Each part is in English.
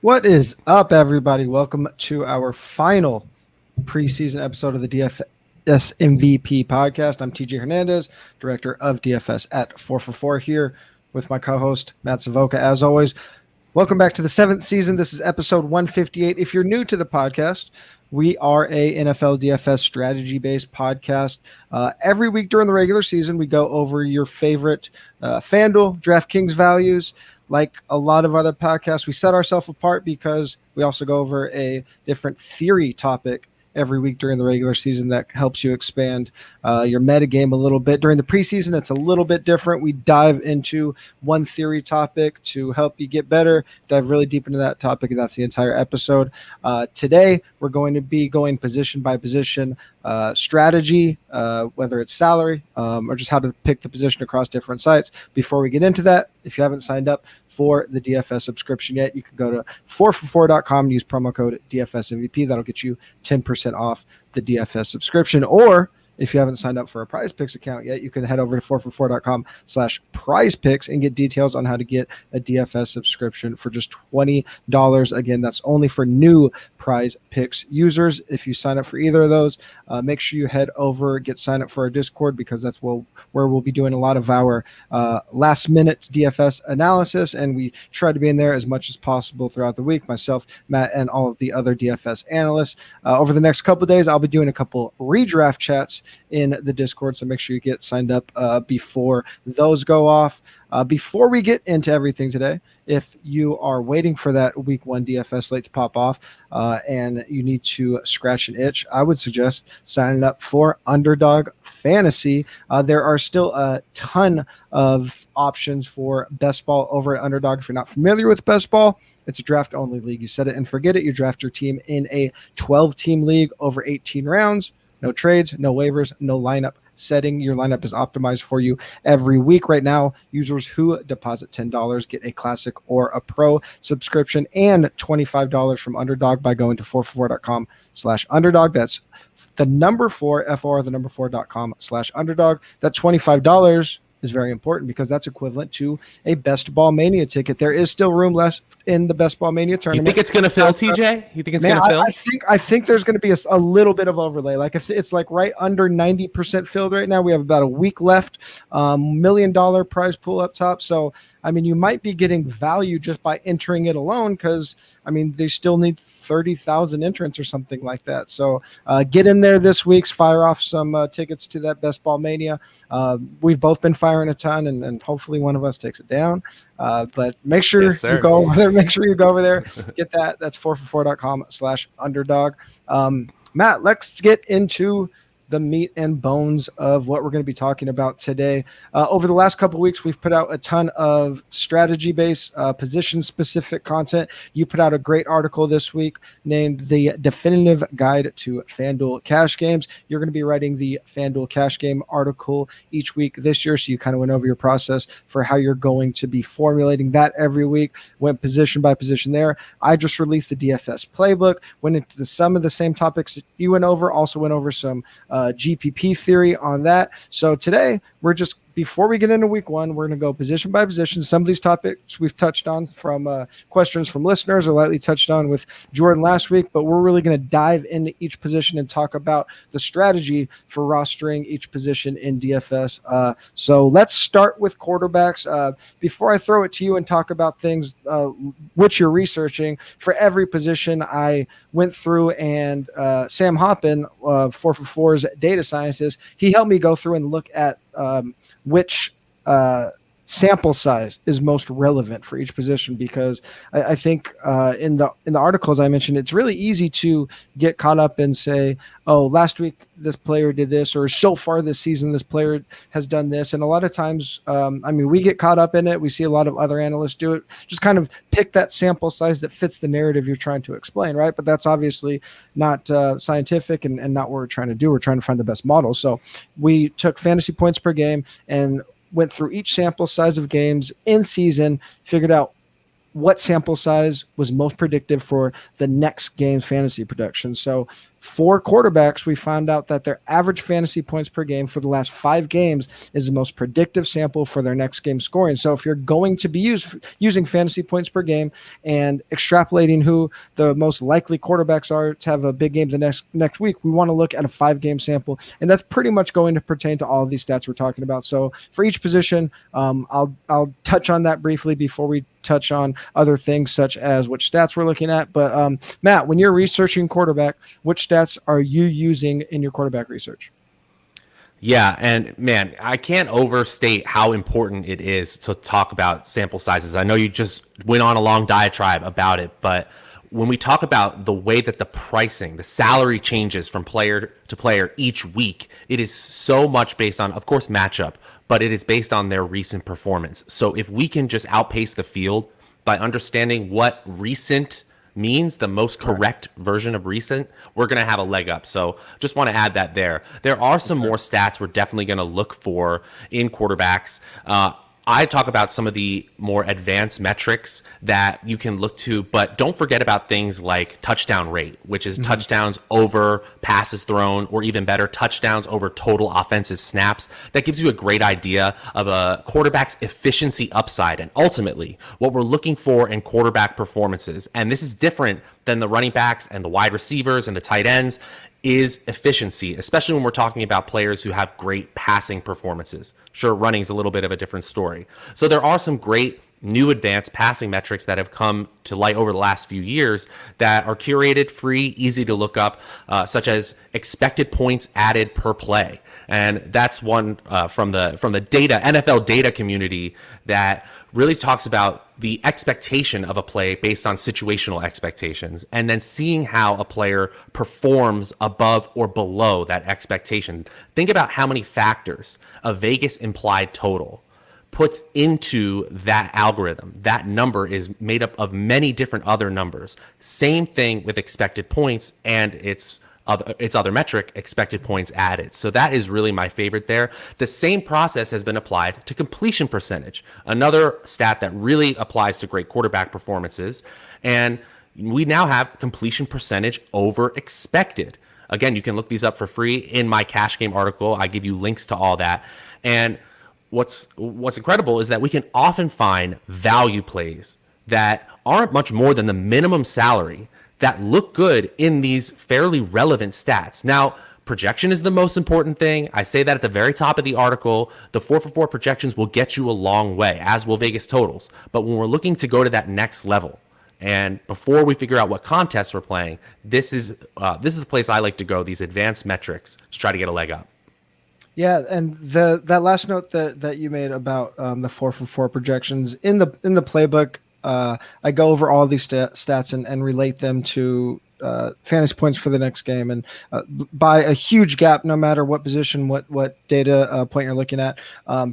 What is up, everybody? Welcome to our final preseason episode of the DFS MVP podcast. I'm TJ Hernandez, director of DFS at 444, here with my co-host Matt Savoca. As always, welcome back to the 7th season. This is episode 158. If you're new to the podcast, we are a NFL DFS strategy-based podcast. Every week during the regular season, we go over your favorite FanDuel, DraftKings values. Like a lot of other podcasts, we set ourselves apart because we also go over a different theory topic every week during the regular season that helps you expand your metagame a little bit. During the preseason, it's a little bit different. We dive into one theory topic to help you get better, dive really deep into that topic, and that's the entire episode. Today, we're going to be going position by position strategy, whether it's salary or just how to pick the position across different sites. Before we get into that, if you haven't signed up for the DFS subscription yet, you can go to 444.com and use promo code DFSMVP. That'll get you 10% off the DFS subscription. Or if you haven't signed up for a Prize Picks account yet, you can head over to 444.com/prizepicks and get details on how to get a DFS subscription for just $20. Again, that's only for new Prize Picks users. If you sign up for either of those, make sure you head over, get signed up for our Discord, because that's where we'll be doing a lot of our last-minute DFS analysis, and we try to be in there as much as possible throughout the week, myself, Matt, and all of the other DFS analysts. Over the next couple of days, I'll be doing a couple redraft chats in the Discord, so make sure you get signed up before those go off. Before we get into everything today, if you are waiting for that week 1 DFS slate to pop off and you need to scratch an itch, I would suggest signing up for Underdog Fantasy. There are still a ton of options for best ball over at Underdog. If you're not familiar with best ball, it's a draft-only league. You set it and forget it. You draft your team in a 12-team league over 18 rounds. No trades, no waivers, no lineup setting. Your lineup is optimized for you every week. Right now, users who deposit $10 get a classic or a pro subscription and $25 from Underdog by going to 444.com/underdog. That's the number 4, FR, the number 4.com/underdog. That $25 is very important because that's equivalent to a Best Ball Mania ticket. There is still room left in the Best Ball Mania tournament. You think it's going to fill, TJ? You think it's going to fill? I think there's going to be a little bit of overlay. Like if it's like right under 90% filled right now, we have about a week left. $1 million prize pool up top. So, I mean, you might be getting value just by entering it alone because, I mean, they still need 30,000 entrants or something like that. So get in there this week, fire off some tickets to that Best Ball Mania. We've both been firing a ton, and hopefully one of us takes it down. But make sure you go over there. Make sure you go over there. Get that. That's 444.com/underdog. Matt, let's get into the meat and bones of what we're going to be talking about today. Over the last couple of weeks, we've put out a ton of strategy-based, position-specific content. You put out a great article this week named The Definitive Guide to FanDuel Cash Games. You're going to be writing the FanDuel Cash Game article each week this year, so you kind of went over your process for how you're going to be formulating that every week, went position by position there. I just released the DFS playbook, went into some of the same topics that you went over, also went over some GPP theory on that. So today, before we get into week 1, we're going to go position by position. Some of these topics we've touched on from questions from listeners or lightly touched on with Jordan last week, but we're really going to dive into each position and talk about the strategy for rostering each position in DFS. So let's start with quarterbacks. Before I throw it to you and talk about things which you're researching, for every position I went through, and Sam Hoppin, 444's data scientist, he helped me go through and look at which sample size is most relevant for each position, because I think in the articles I mentioned, it's really easy to get caught up and say, oh, last week this player did this, or so far this season this player has done this. And a lot of times, we get caught up in it. We see a lot of other analysts do it. Just kind of pick that sample size that fits the narrative you're trying to explain, right? But that's obviously not scientific and not what we're trying to do. We're trying to find the best model. So we took fantasy points per game and went through each sample size of games in season, figured out what sample size was most predictive for the next game's fantasy production. So for quarterbacks, we found out that their average fantasy points per game for the last 5 games is the most predictive sample for their next game scoring. So if you're going to be using fantasy points per game and extrapolating who the most likely quarterbacks are to have a big game the next week, we want to look at a 5-game sample, and that's pretty much going to pertain to all of these stats we're talking about. So for each position, I'll touch on that briefly before we touch on other things such as which stats we're looking at. But Matt, when you're researching quarterback, which stats are you using in your quarterback research? Yeah, and man, I can't overstate how important it is to talk about sample sizes. I know you just went on a long diatribe about it, but when we talk about the way that the pricing, the salary changes from player to player each week, it is so much based on, of course, matchup, but it is based on their recent performance. So if we can just outpace the field by understanding what recent means, the most correct version of recent, we're going to have a leg up. So just want to add that there. There are some more stats we're definitely going to look for in quarterbacks. I talk about some of the more advanced metrics that you can look to, but don't forget about things like touchdown rate, which is touchdowns over passes thrown, or even better, touchdowns over total offensive snaps. That gives you a great idea of a quarterback's efficiency upside and ultimately what we're looking for in quarterback performances. And this is different than the running backs and the wide receivers and the tight ends, is efficiency, especially when we're talking about players who have great passing performances. Sure, running is a little bit of a different story. So there are some great new advanced passing metrics that have come to light over the last few years that are curated, free, easy to look up, such as expected points added per play. And that's one from the data, NFL data community, that really talks about the expectation of a play based on situational expectations, and then seeing how a player performs above or below that expectation. Think about how many factors a Vegas implied total puts into that algorithm. That number is made up of many different other numbers. Same thing with expected points and its other metric, expected points added. So that is really my favorite there. The same process has been applied to completion percentage, another stat that really applies to great quarterback performances. And we now have completion percentage over expected. Again, you can look these up for free in my Cash Game article. I give you links to all that. And what's incredible is that we can often find value plays that aren't much more than the minimum salary that look good in these fairly relevant stats. Now, projection is the most important thing. I say that at the very top of the article. The 4-for-4 projections will get you a long way, as will Vegas totals. But when we're looking to go to that next level, and before we figure out what contests we're playing, this is the place I like to go, these advanced metrics, to try to get a leg up. Yeah, and that last note that you made about the 4-for-4 projections in the playbook, I go over all these stats and relate them to fantasy points for the next game, and by a huge gap, no matter what position, what data point you're looking at,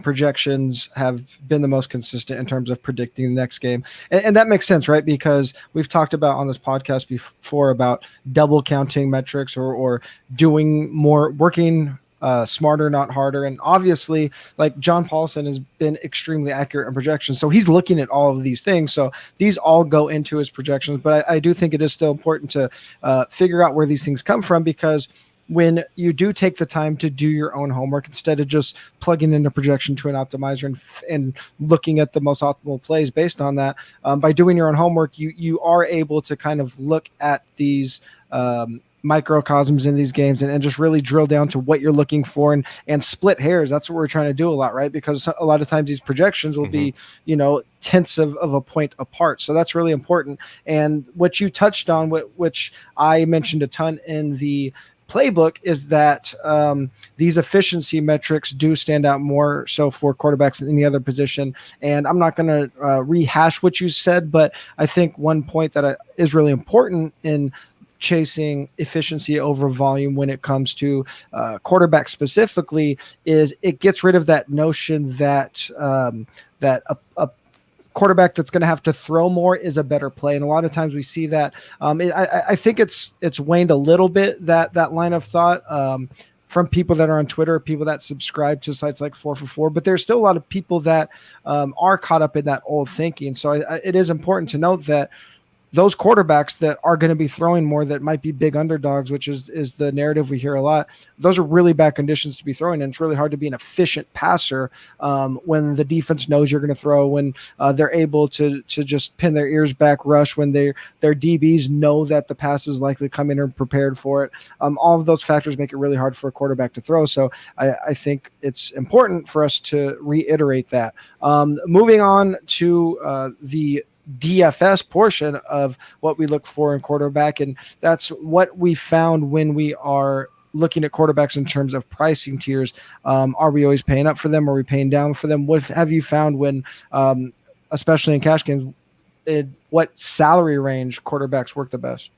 projections have been the most consistent in terms of predicting the next game. And that makes sense, right? Because we've talked about on this podcast before about double counting metrics or doing more, working smarter, not harder. And obviously, like John Paulson has been extremely accurate in projections. So he's looking at all of these things. So these all go into his projections. But I do think it is still important to figure out where these things come from, because when you do take the time to do your own homework, instead of just plugging in a projection to an optimizer and looking at the most optimal plays based on that, by doing your own homework, you are able to kind of look at these microcosms in these games and just really drill down to what you're looking for and split hairs. That's what we're trying to do a lot, right? Because a lot of times these projections will be, tenths of a point apart. So that's really important. And what you touched on, which I mentioned a ton in the playbook, is that these efficiency metrics do stand out more so for quarterbacks than any other position. And I'm not going to rehash what you said, but I think one point that is really important in chasing efficiency over volume when it comes to quarterback specifically is it gets rid of that notion that a quarterback that's going to have to throw more is a better play. And a lot of times we see that. I think it's waned a little bit, that line of thought from people that are on Twitter, people that subscribe to sites like 4-for-4, but there's still a lot of people that are caught up in that old thinking. So it is important to note that those quarterbacks that are going to be throwing more, that might be big underdogs, which is the narrative we hear a lot. Those are really bad conditions to be throwing, and it's really hard to be an efficient passer when the defense knows you're going to throw, when they're able to just pin their ears back, rush, when their DBs know that the pass is likely coming and prepared for it. All of those factors make it really hard for a quarterback to throw. So I think it's important for us to reiterate that. Moving on to the DFS portion of what we look for in quarterback, and that's what we found when we are looking at quarterbacks in terms of pricing tiers. Are we always paying up for them? Are we paying down for them? What have you found when, especially in cash games, what salary range quarterbacks work the best?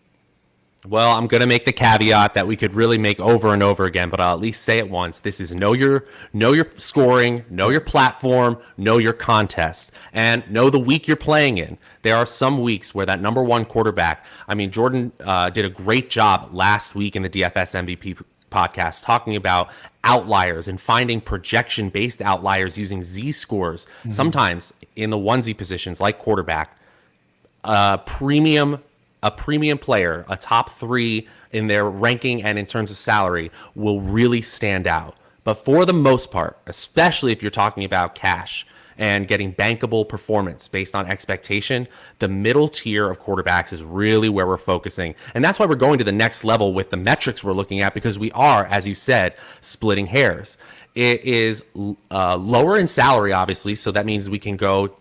Well, I'm going to make the caveat that we could really make over and over again, but I'll at least say it once. This is know your scoring, know your platform, know your contest, and know the week you're playing in. There are some weeks where that number one quarterback, I mean, Jordan did a great job last week in the DFS MVP podcast talking about outliers and finding projection-based outliers using Z-scores. Mm-hmm. Sometimes in the onesie positions like quarterback, a premium player, a top 3 in their ranking and in terms of salary, will really stand out. But for the most part, especially if you're talking about cash and getting bankable performance based on expectation, the middle tier of quarterbacks is really where we're focusing. And that's why we're going to the next level with the metrics we're looking at, because we are, as you said, splitting hairs. It is lower in salary, obviously, so that means we can go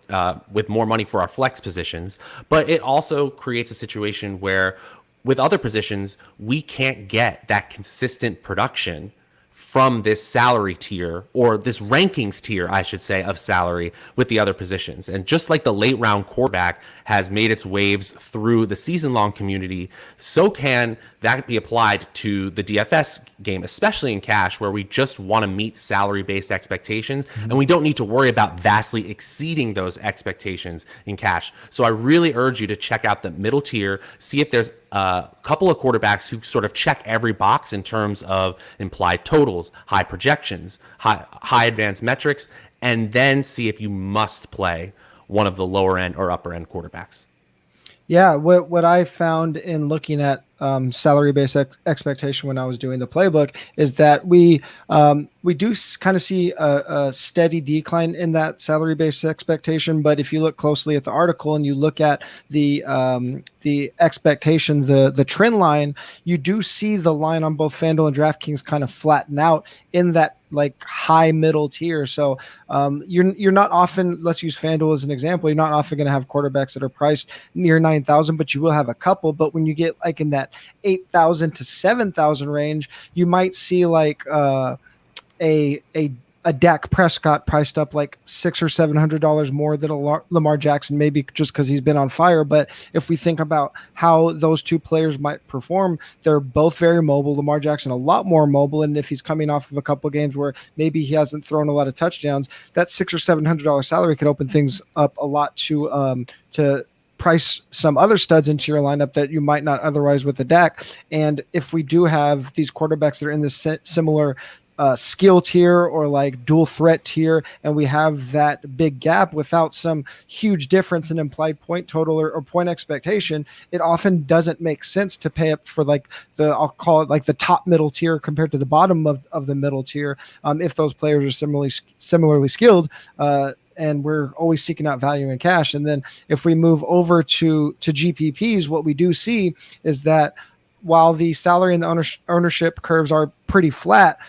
with more money for our flex positions. But it also creates a situation where with other positions, we can't get that consistent production from this salary tier, or this rankings tier, I should say, of salary with the other positions. And just like the late round quarterback has made its waves through the season-long community, so can that be applied to the DFS game, especially in cash, where we just want to meet salary-based expectations, and we don't need to worry about vastly exceeding those expectations in cash. So I really urge you to check out the middle tier, see if there's a couple of quarterbacks who sort of check every box in terms of implied totals, high projections, high advanced metrics, and then see if you must play one of the lower end or upper end quarterbacks. Yeah, what I found in looking at salary-based expectation when I was doing the playbook is that we do kind of see a steady decline in that salary-based expectation. But if you look closely at the article and you look at the expectation, the trend line, you do see the line on both FanDuel and DraftKings kind of flatten out in that like high middle tier. So you're not often, let's use FanDuel as an example, you're not often going to have quarterbacks that are priced near 9,000, but you will have a couple. But when you get like in that 8,000 to 7,000 range, you might see like a Dak Prescott priced up like $600 or $700 more than a Lamar Jackson, maybe just because he's been on fire. But if we think about how those two players might perform, they're both very mobile. Lamar Jackson a lot more mobile, and if he's coming off of a couple of games where maybe he hasn't thrown a lot of touchdowns, that $600 or $700 salary could open things up a lot to price some other studs into your lineup that you might not otherwise with the Dak. And if we do have these quarterbacks that are in this similar skill tier or like dual threat tier, and we have that big gap without some huge difference in implied point total or point expectation, it often doesn't make sense to pay up for like I'll call it like the top middle tier compared to the bottom of the middle tier if those players are similarly skilled. And we're always seeking out value in cash. And then if we move over to GPPs, what we do see is that while the salary and the ownership curves are pretty flat,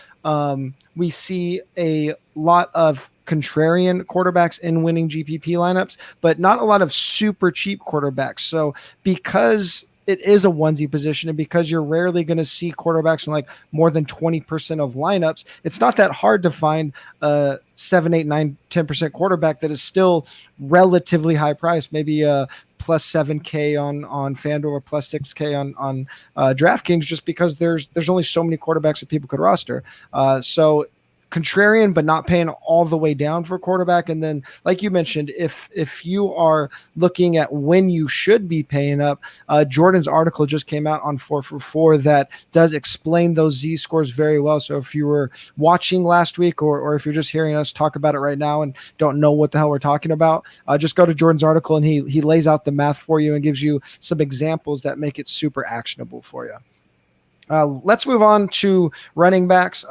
we see a lot of contrarian quarterbacks in winning GPP lineups, but not a lot of super cheap quarterbacks. So because it is a onesie position, and because you're rarely going to see quarterbacks in like more than 20% of lineups, it's not that hard to find a 7, 8, 9, 10% quarterback that is still relatively high priced, maybe plus 7K on FanDuel or plus 6K on DraftKings, just because there's only so many quarterbacks that people could roster. So contrarian, but not paying all the way down for quarterback. And then, like you mentioned, if you are looking at when you should be paying up, Jordan's article just came out on 4for4 that does explain those Z scores very well. So if you were watching last week, or if you're just hearing us talk about it right now and don't know what the hell we're talking about, just go to Jordan's article and he lays out the math for you and gives you some examples that make it super actionable for you. Let's move on to running backs.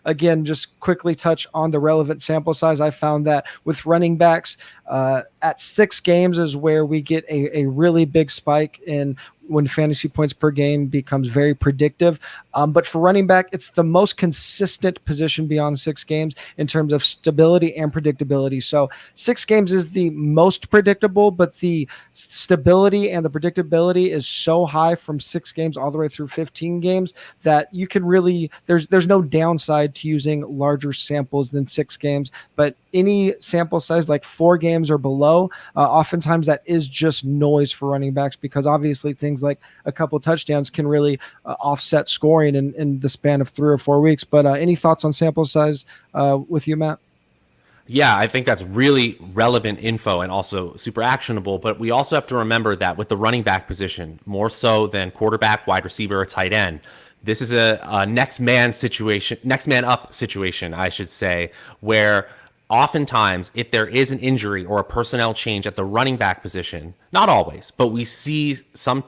Again, just quickly touch on the relevant sample size. I found that with running backs, at 6 games is where we get a really big spike in when fantasy points per game becomes very predictive. But for running back, it's the most consistent position beyond 6 games in terms of stability and predictability. So 6 games is the most predictable, but the stability and the predictability is so high from 6 games all the way through 15 games that you can really, there's no downside to using larger samples than 6 games. But any sample size like 4 games or below, oftentimes that is just noise for running backs, because obviously things like a couple touchdowns can really offset scoring in the span of 3 or 4 weeks. But any thoughts on sample size with you, Matt? Yeah, I think that's really relevant info and also super actionable. But we also have to remember that with the running back position, more so than quarterback, wide receiver, or tight end, this is a next man up situation, I should say, where oftentimes if there is an injury or a personnel change at the running back position, not always, but we see some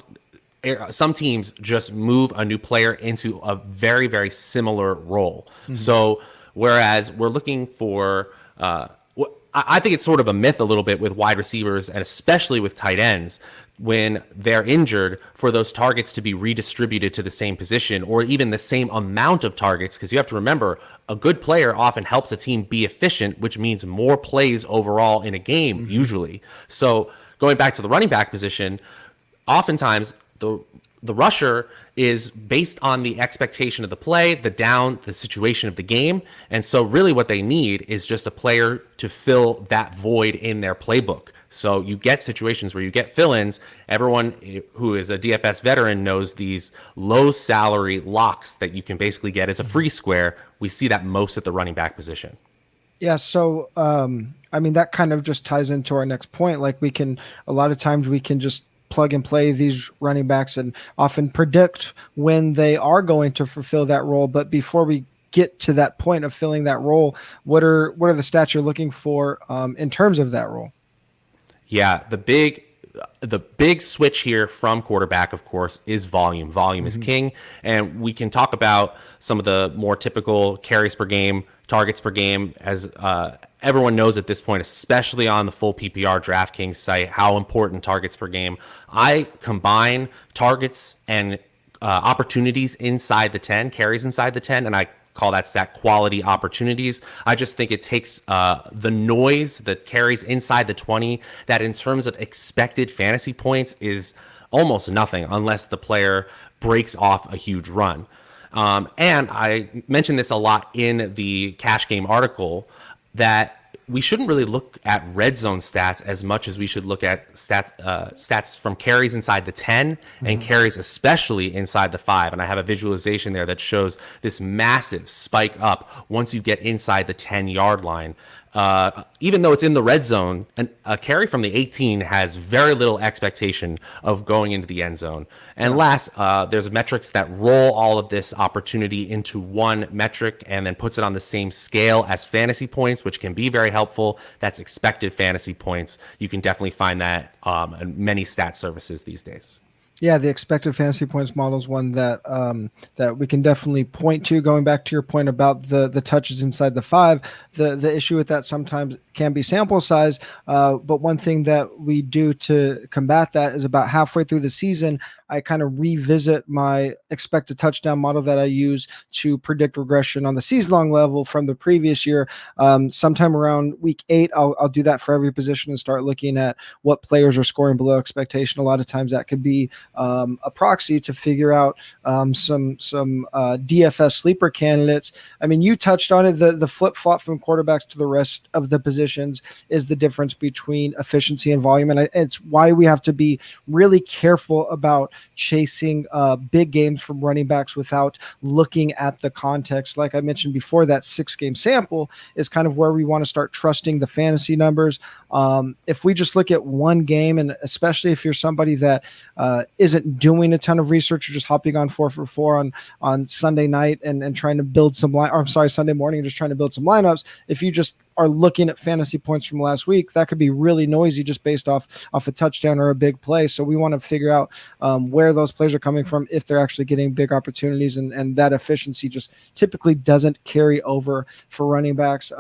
teams just move a new player into a very, very similar role. Mm-hmm. So whereas we're looking for, I think it's sort of a myth a little bit with wide receivers and especially with tight ends when they're injured, for those targets to be redistributed to the same position or even the same amount of targets, because you have to remember a good player often helps a team be efficient, which means more plays overall in a game, mm-hmm. usually. So going back to the running back position, oftentimes the rusher is based on the expectation of the play, the situation of the game. And so really what they need is just a player to fill that void in their playbook. So you get situations where you get fill-ins. Everyone who is a DFS veteran knows these low salary locks that you can basically get as a free square. We see that most at the running back position. Yeah. So, I mean, that kind of just ties into our next point. Like a lot of times we can just plug and play these running backs and often predict when they are going to fulfill that role. But before we get to that point of filling that role, what are the stats you're looking for in terms of that role? Yeah, the big switch here from quarterback, of course, is volume. Volume mm-hmm. is king, and we can talk about some of the more typical carries per game, targets per game, as everyone knows at this point, especially on the full PPR DraftKings site, how important targets per game. I combine targets and opportunities inside the 10, carries inside the 10, and I call that stat quality opportunities. I just think it takes the noise that carries inside the 20, that in terms of expected fantasy points is almost nothing unless the player breaks off a huge run. And I mentioned this a lot in the Cash Game article, that we shouldn't really look at red zone stats as much as we should look at stats from carries inside the 10 mm-hmm. and carries especially inside the 5. And I have a visualization there that shows this massive spike up once you get inside the 10-yard line. Even though it's in the red zone, a carry from the 18 has very little expectation of going into the end zone. And last, there's metrics that roll all of this opportunity into one metric and then puts it on the same scale as fantasy points, which can be very helpful. That's expected fantasy points. You can definitely find that in many stat services these days. Yeah, the expected fantasy points model is one that that we can definitely point to. Going back to your point about the touches inside the 5, the issue with that sometimes can be sample size. But one thing that we do to combat that is about halfway through the season, I kind of revisit my expected touchdown model that I use to predict regression on the season-long level from the previous year. Sometime around week 8, I'll do that for every position and start looking at what players are scoring below expectation. A lot of times that could be a proxy to figure out some DFS sleeper candidates. I mean, you touched on it, the flip-flop from quarterbacks to the rest of the position positions is the difference between efficiency and volume. And it's why we have to be really careful about chasing big games from running backs without looking at the context. Like I mentioned before, that 6-game sample is kind of where we want to start trusting the fantasy numbers. If we just look at one game, and especially if you're somebody that isn't doing a ton of research, or just hopping on 4 for 4 on Sunday night and trying to build some Sunday morning, just trying to build some lineups. If you just are looking at fantasy points from last week, that could be really noisy just based off a touchdown or a big play. So we want to figure out where those plays are coming from, if they're actually getting big opportunities, and that efficiency just typically doesn't carry over for running backs.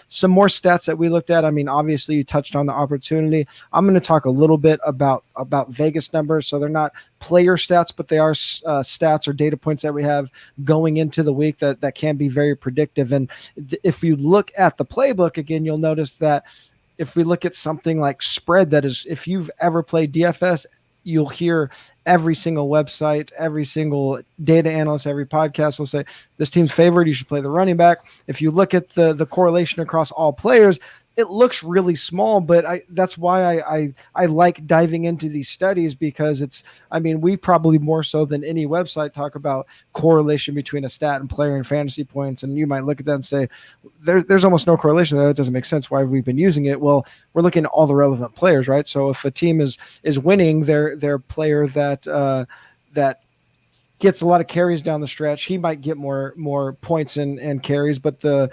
Some more stats that we looked at. I mean, obviously you touched on the opportunity. I'm going to talk a little bit about Vegas numbers. So they're not player stats, but they are stats or data points that we have going into the week that can be very predictive. And if you look at the playbook again, you'll notice that if we look at something like spread, that is, if you've ever played DFS, you'll hear every single website, every single data analyst, every podcast will say this team's favored, you should play the running back. If you look at the correlation across all players, it looks really small, but that's why I like diving into these studies, because we probably more so than any website talk about correlation between a stat and player and fantasy points. And you might look at that and say, there's almost no correlation there. That doesn't make sense. Why have we been using it? Well, we're looking at all the relevant players, right? So if a team is winning, their player that gets a lot of carries down the stretch, he might get more points and carries, but the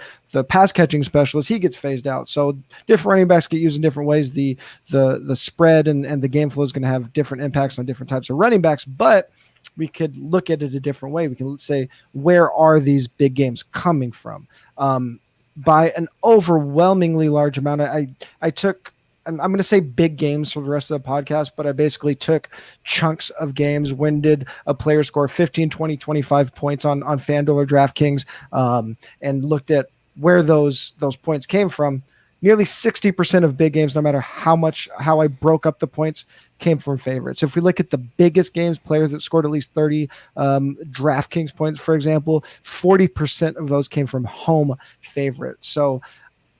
pass catching specialist, he gets phased out. So different running backs get used in different ways. The spread and the game flow is going to have different impacts on different types of running backs, but we could look at it a different way. We can say, where are these big games coming from? By an overwhelmingly large amount. I took, I'm going to say big games for the rest of the podcast, but I basically took chunks of games. When did a player score 15, 20, 25 points on FanDuel or DraftKings, and looked at where those points came from. Nearly 60% of big games, no matter how I broke up the points, came from favorites. If we look at the biggest games, players that scored at least 30 DraftKings points, for example, 40% of those came from home favorites. So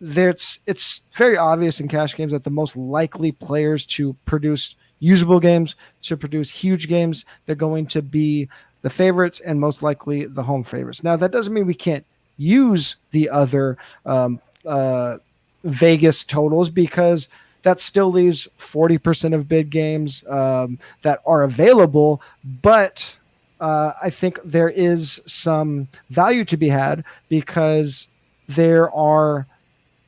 it's very obvious in cash games that the most likely players to produce usable games, to produce huge games, they're going to be the favorites, and most likely the home favorites. Now, that doesn't mean we can't use the other Vegas totals, because that still leaves 40% of bid games that are available. But I think there is some value to be had, because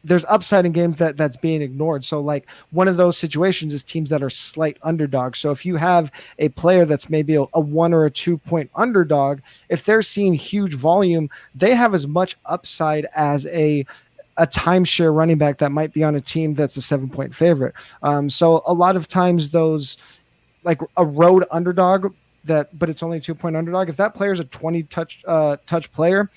there's upside in games that's being ignored. So like one of those situations is teams that are slight underdogs. So if you have a player that's maybe a 1 or a 2 point underdog, if they're seeing huge volume, they have as much upside as a timeshare running back that might be on a team that's a 7-point favorite. So a lot of times those, like a road underdog but it's only a 2-point underdog, if that player is a 20 touch player,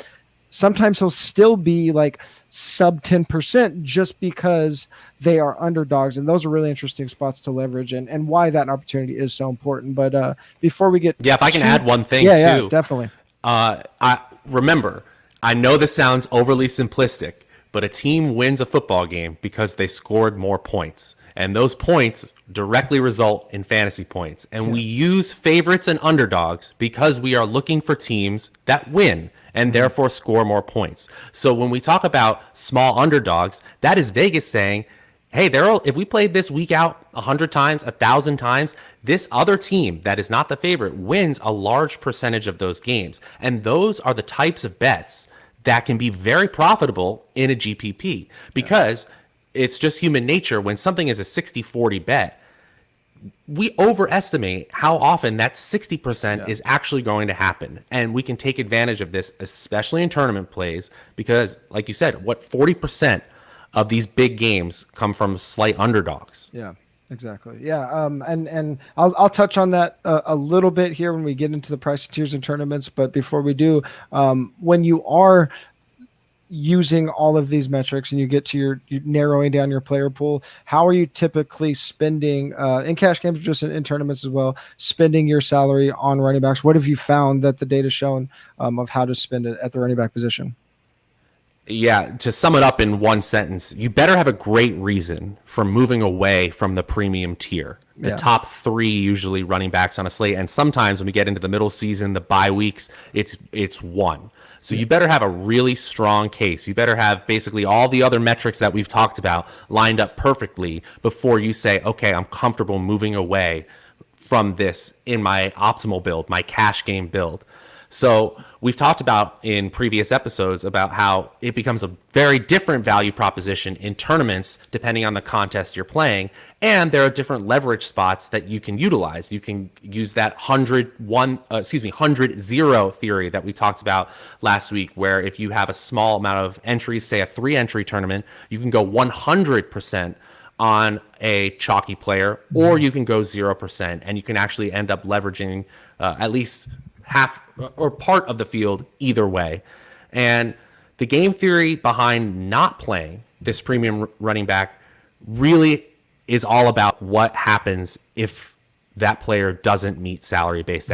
sometimes he'll still be like sub 10% just because they are underdogs. And those are really interesting spots to leverage, and why that opportunity is so important. But before we get... Yeah, if I can add one thing too. Yeah, definitely. I know this sounds overly simplistic, but a team wins a football game because they scored more points. And those points directly result in fantasy points. And we use favorites and underdogs because we are looking for teams that win and therefore score more points. So when we talk about small underdogs, that is Vegas saying, hey, if we played this week out 100 times, 1,000 times, this other team that is not the favorite wins a large percentage of those games. And those are the types of bets that can be very profitable in a GPP, because it's just human nature. When something is a 60-40 bet, we overestimate how often that 60% is actually going to happen. And we can take advantage of this, especially in tournament plays, because like you said, 40% of these big games come from slight underdogs. Yeah, exactly. Yeah. And I'll touch on that a little bit here when we get into the price tiers and tournaments. But before we do, when you are using all of these metrics and you get to your narrowing down your player pool, how are you typically spending in cash games, just in tournaments as well, spending your salary on running backs? What have you found that the data's shown of how to spend it at the running back position? Yeah, to sum it up in one sentence, you better have a great reason for moving away from the premium tier. The top three usually running backs on a slate, and sometimes when we get into the middle season, the bye weeks, it's one. So you better have a really strong case. You better have basically all the other metrics that we've talked about lined up perfectly before you say, okay, I'm comfortable moving away from this in my optimal build, my cash game build. So we've talked about in previous episodes about how it becomes a very different value proposition in tournaments depending on the contest you're playing, and there are different leverage spots that you can utilize. You can use that 100-0 theory that we talked about last week, where if you have a small amount of entries, say a 3-entry tournament, you can go 100% on a chalky player, or you can go 0%, and you can actually end up leveraging at least half or part of the field either way. And the game theory behind not playing this premium running back really is all about what happens if that player doesn't meet salary-based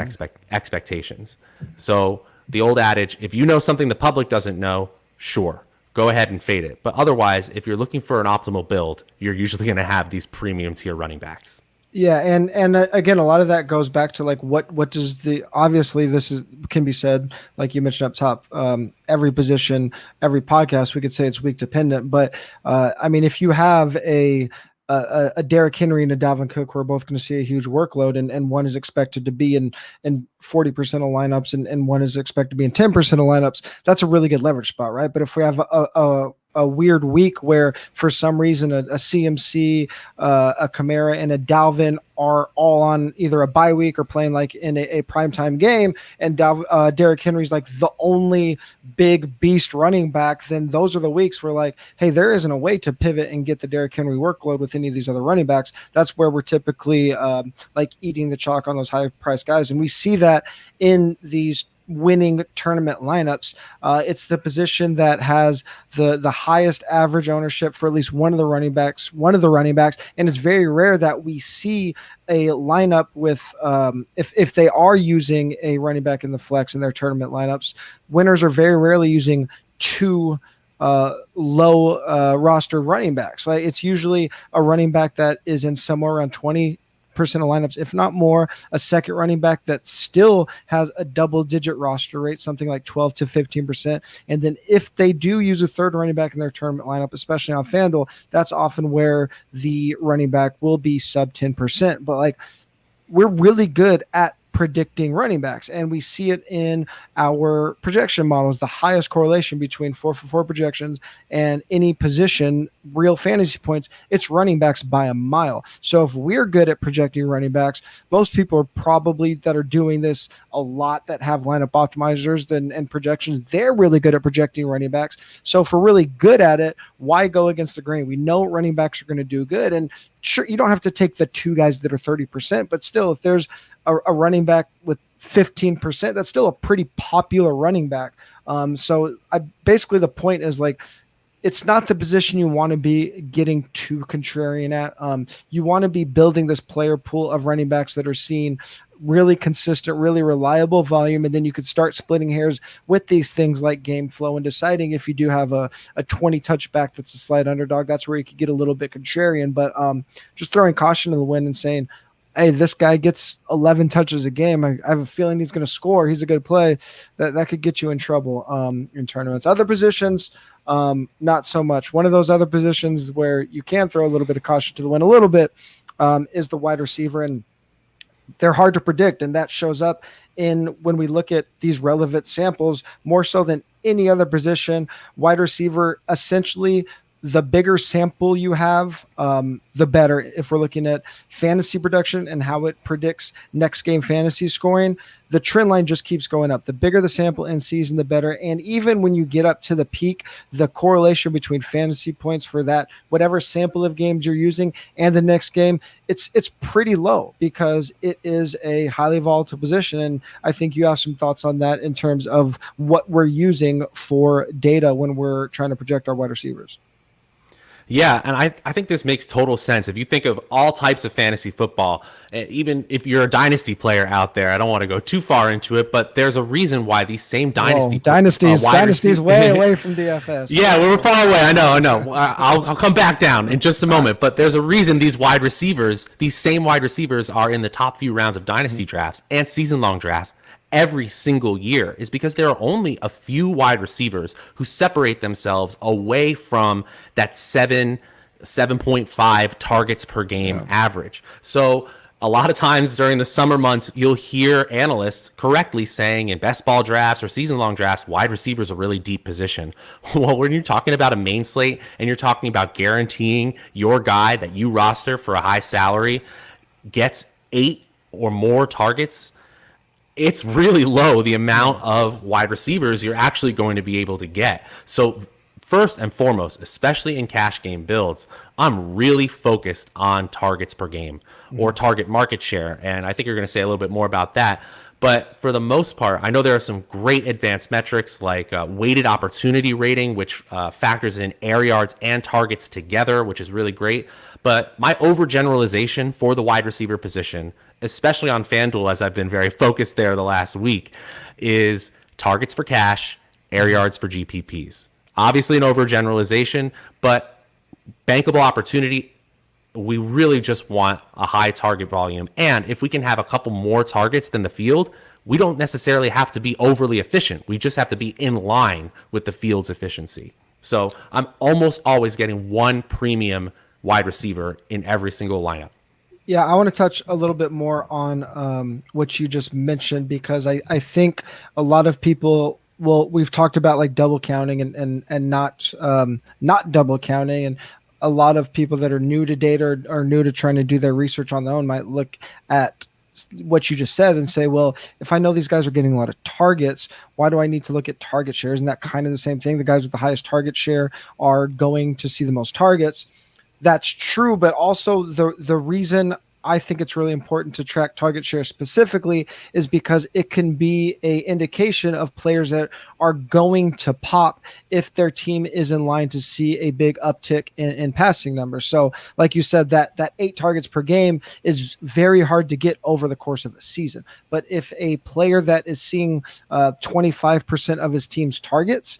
expectations. So the old adage, if you know something the public doesn't know, sure, go ahead and fade it. But otherwise, if you're looking for an optimal build, you're usually going to have these premium tier running backs. Yeah, and again, a lot of that goes back to like what does the obviously this is can be said like you mentioned up top. Every position, every podcast, we could say it's week dependent. But I mean, if you have a Derrick Henry and a Dalvin Cook, we're both going to see a huge workload, and one is expected to be in 40% of lineups, and one is expected to be in 10% of lineups. That's a really good leverage spot, right? But if we have a weird week where for some reason a CMC, a Kamara, and a Dalvin are all on either a bye week or playing like in a primetime game, and Derrick Henry's like the only big beast running back, then those are the weeks where like, hey, there isn't a way to pivot and get the Derrick Henry workload with any of these other running backs. That's where we're typically like eating the chalk on those high price guys. And we see that in these winning tournament lineups. It's the position that has the highest average ownership for at least one of the running backs, and it's very rare that we see a lineup with if they are using a running back in the flex in their tournament lineups, winners are very rarely using two low roster running backs. Like it's usually a running back that is in somewhere around 20% of lineups, if not more, a second running back that still has a double-digit roster rate, something like 12 to 15%. And then if they do use a third running back in their tournament lineup, especially on FanDuel, that's often where the running back will be sub 10%. But like, we're really good at predicting running backs, and we see it in our projection models. The highest correlation between 4-for-4 projections and any position real fantasy points, it's running backs by a mile. So if we're good at projecting running backs, most people are probably that are doing this a lot that have lineup optimizers and projections, they're really good at projecting running backs. So if we're really good at it, why go against the grain? We know running backs are going to do good, and sure, you don't have to take the two guys that are 30%, but still, if there's a running back with 15%, that's still a pretty popular running back. So basically the point is like, it's not the position you want to be getting too contrarian at. You want to be building this player pool of running backs that are seeing really consistent, really reliable volume, and then you could start splitting hairs with these things like game flow and deciding if you do have a 20 touchback that's a slight underdog. That's where you could get a little bit contrarian, but just throwing caution to the wind and saying, hey, this guy gets 11 touches a game. I have a feeling he's going to score. He's a good play. That could get you in trouble in tournaments. Other positions, not so much. One of those other positions where you can throw a little bit of caution to the wind a little bit is the wide receiver, and they're hard to predict, and that shows up in when we look at these relevant samples more so than any other position. Wide receiver, essentially, the bigger sample you have, the better. If we're looking at fantasy production and how it predicts next game fantasy scoring, the trend line just keeps going up. The bigger the sample in season, the better. And even when you get up to the peak, the correlation between fantasy points for that, whatever sample of games you're using, and the next game, it's pretty low because it is a highly volatile position. And I think you have some thoughts on that in terms of what we're using for data when we're trying to project our wide receivers. Yeah, and I think this makes total sense. If you think of all types of fantasy football, even if you're a dynasty player out there, I don't want to go too far into it, but there's a reason why these same Whoa, dynasty wide dynasties way receivers. away from DFS. Yeah, we were far away. I know. I'll come back down in just a moment. But there's a reason these wide receivers, these same wide receivers, are in the top few rounds of dynasty drafts and season-long drafts every single year, is because there are only a few wide receivers who separate themselves away from that 7.5 targets per game average. So a lot of times during the summer months, you'll hear analysts correctly saying in best ball drafts or season long drafts, wide receivers a really deep position. Well, when you're talking about a main slate and you're talking about guaranteeing your guy that you roster for a high salary gets 8 or more targets, it's really low the amount of wide receivers you're actually going to be able to get. So first and foremost, especially in cash game builds, I'm really focused on targets per game or target market share. And I think you're going to say a little bit more about that. But for the most part, I know there are some great advanced metrics like weighted opportunity rating, which factors in air yards and targets together, which is really great. But my overgeneralization for the wide receiver position, especially on FanDuel, as I've been very focused there the last week, is targets for cash, air yards for GPPs. Obviously an overgeneralization, but bankable opportunity, we really just want a high target volume. And if we can have a couple more targets than the field, we don't necessarily have to be overly efficient. We just have to be in line with the field's efficiency. So I'm almost always getting one premium wide receiver in every single lineup. Yeah, I want to touch a little bit more on what you just mentioned, because I think a lot of people, well, we've talked about like double counting and not double counting, and a lot of people that are new to data or new to trying to do their research on their own might look at what you just said and say, well, if I know these guys are getting a lot of targets, why do I need to look at target shares? Isn't that kind of the same thing? The guys with the highest target share are going to see the most targets. That's true, but also the reason I think it's really important to track target share specifically is because it can be a indication of players that are going to pop if their team is in line to see a big uptick in passing numbers. So like you said, that 8 targets per game is very hard to get over the course of a season. But if a player that is seeing 25% of his team's targets,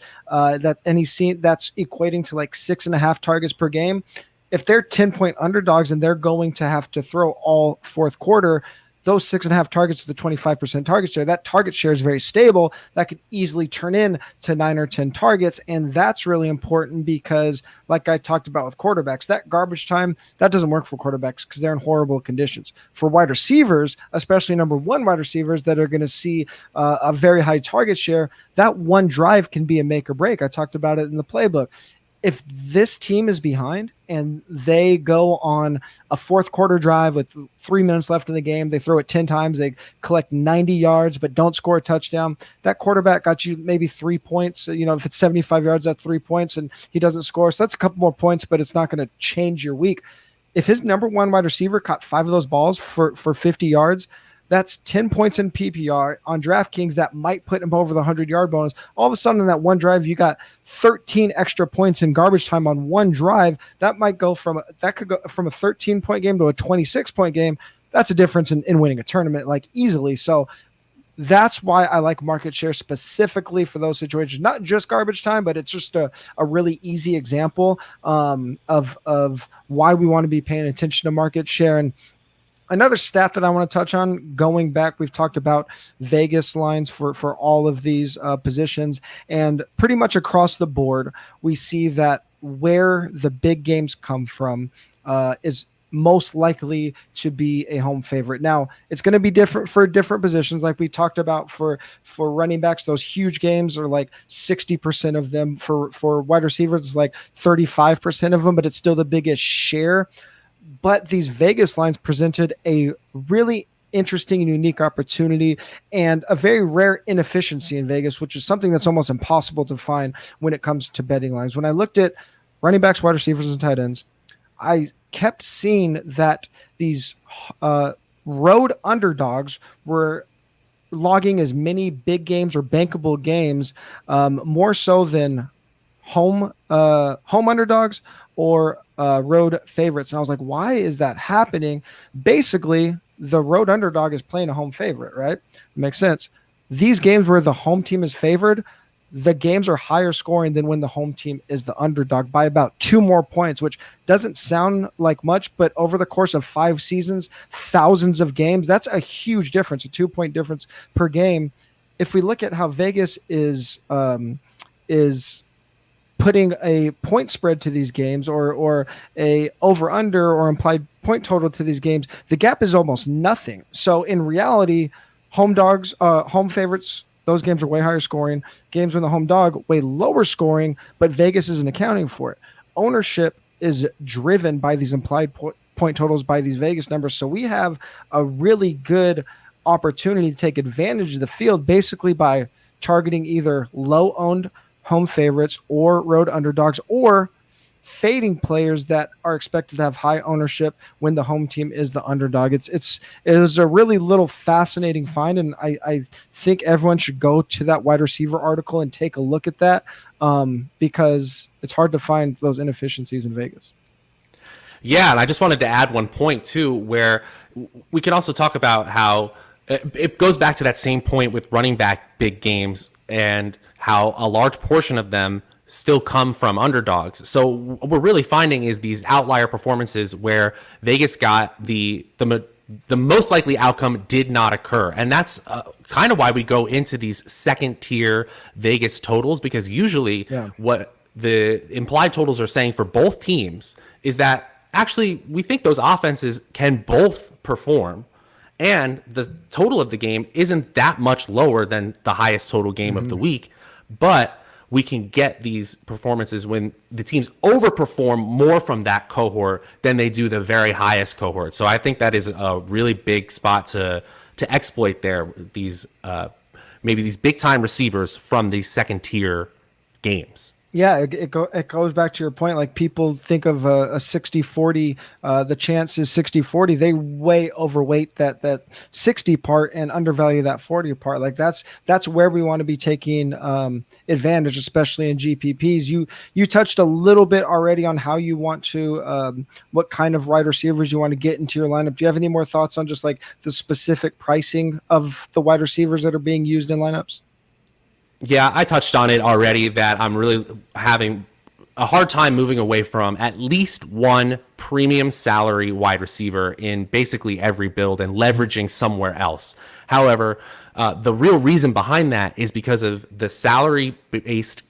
he's seeing that's equating to like 6.5 targets per game, if they're 10-point underdogs and they're going to have to throw all fourth quarter, those 6.5 targets with a 25% target share, that target share is very stable. That could easily turn in to 9 or 10 targets. And that's really important because, like I talked about with quarterbacks, that garbage time, that doesn't work for quarterbacks because they're in horrible conditions. For wide receivers, especially number one wide receivers that are going to see a very high target share, that one drive can be a make or break. I talked about it in the playbook. If this team is behind and they go on a fourth quarter drive with 3 minutes left in the game, they throw it 10 times, they collect 90 yards, but don't score a touchdown, that quarterback got you maybe 3 points. If it's 75 yards, that's 3 points, and he doesn't score. So that's a couple more points, but it's not going to change your week. If his number one wide receiver caught 5 of those balls for 50 yards, that's 10 points in PPR on DraftKings that might put him over the 100-yard bonus. All of a sudden, in that one drive, you got 13 extra points in garbage time on one drive. That could go from a 13-point game to a 26-point game. That's a difference in winning a tournament, like, easily. So that's why I like market share specifically for those situations. Not just garbage time, but it's just a really easy example of why we want to be paying attention to market share. And another stat that I want to touch on, going back, we've talked about Vegas lines for all of these positions, and pretty much across the board, we see that where the big games come from is most likely to be a home favorite. Now, it's going to be different for different positions. Like we talked about for running backs, those huge games are like 60% of them. For wide receivers, it's like 35% of them, but it's still the biggest share. But these Vegas lines presented a really interesting and unique opportunity and a very rare inefficiency in Vegas, which is something that's almost impossible to find when it comes to betting lines. When I looked at running backs, wide receivers, and tight ends, I kept seeing that these road underdogs were logging as many big games or bankable games, more so than home underdogs or road favorites. And I was like, why is that happening? Basically, the road underdog is playing a home favorite, right? Makes sense. These games where the home team is favored, the games are higher scoring than when the home team is the underdog by about 2 more points, which doesn't sound like much, but over the course of 5 seasons, thousands of games, that's a huge difference, a 2-point difference per game. If we look at how Vegas is putting a point spread to these games or a over under or implied point total to these games, the gap is almost nothing. So in reality, home favorites, those games are way higher scoring. Games with the home dog, way lower scoring, but Vegas isn't accounting for it. Ownership is driven by these implied point totals by these Vegas numbers. So we have a really good opportunity to take advantage of the field basically by targeting either low owned home favorites or road underdogs, or fading players that are expected to have high ownership when the home team is the underdog. It is a really little fascinating find, and I think everyone should go to that wide receiver article and take a look at that because it's hard to find those inefficiencies in Vegas. Yeah, and I just wanted to add one point too, where we can also talk about how it goes back to that same point with running back big games and how a large portion of them still come from underdogs. So what we're really finding is these outlier performances where Vegas got the most likely outcome did not occur. And that's kind of why we go into these second tier Vegas totals, because usually what the implied totals are saying for both teams is that actually we think those offenses can both perform. And the total of the game isn't that much lower than the highest total game of the week, but we can get these performances when the teams overperform more from that cohort than they do the very highest cohort. So I think that is a really big spot to exploit there. These maybe these big time receivers from these second tier games. Yeah, it goes back to your point. Like people think of a 60-40, the chance is 60-40. They way overweight that 60 part and undervalue that 40 part. Like that's where we want to be taking advantage, especially in GPPs. You touched a little bit already on how you want to, what kind of wide receivers you want to get into your lineup. Do you have any more thoughts on just like the specific pricing of the wide receivers that are being used in lineups? Yeah, I touched on it already that I'm really having a hard time moving away from at least one premium salary wide receiver in basically every build and leveraging somewhere else. However, the real reason behind that is because of the salary-based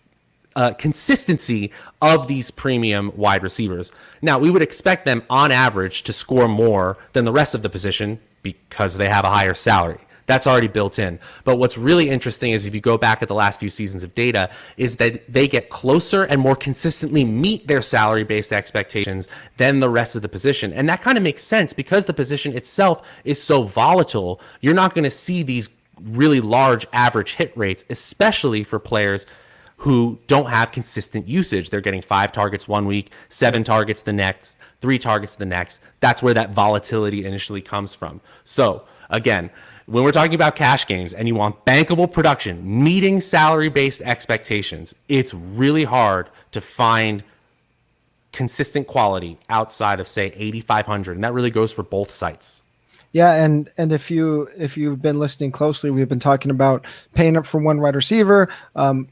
consistency of these premium wide receivers. Now, we would expect them on average to score more than the rest of the position because they have a higher salary. That's already built in. But what's really interesting is if you go back at the last few seasons of data is that they get closer and more consistently meet their salary-based expectations than the rest of the position. And that kind of makes sense because the position itself is so volatile. You're not going to see these really large average hit rates, especially for players who don't have consistent usage. They're getting 5 targets one week, 7 targets the next, 3 targets the next. That's where that volatility initially comes from. So again, when we're talking about cash games and you want bankable production, meeting salary-based expectations, it's really hard to find consistent quality outside of, say, 8,500. And that really goes for both sites. Yeah, and if you've been listening closely, we've been talking about paying up for one wide receiver,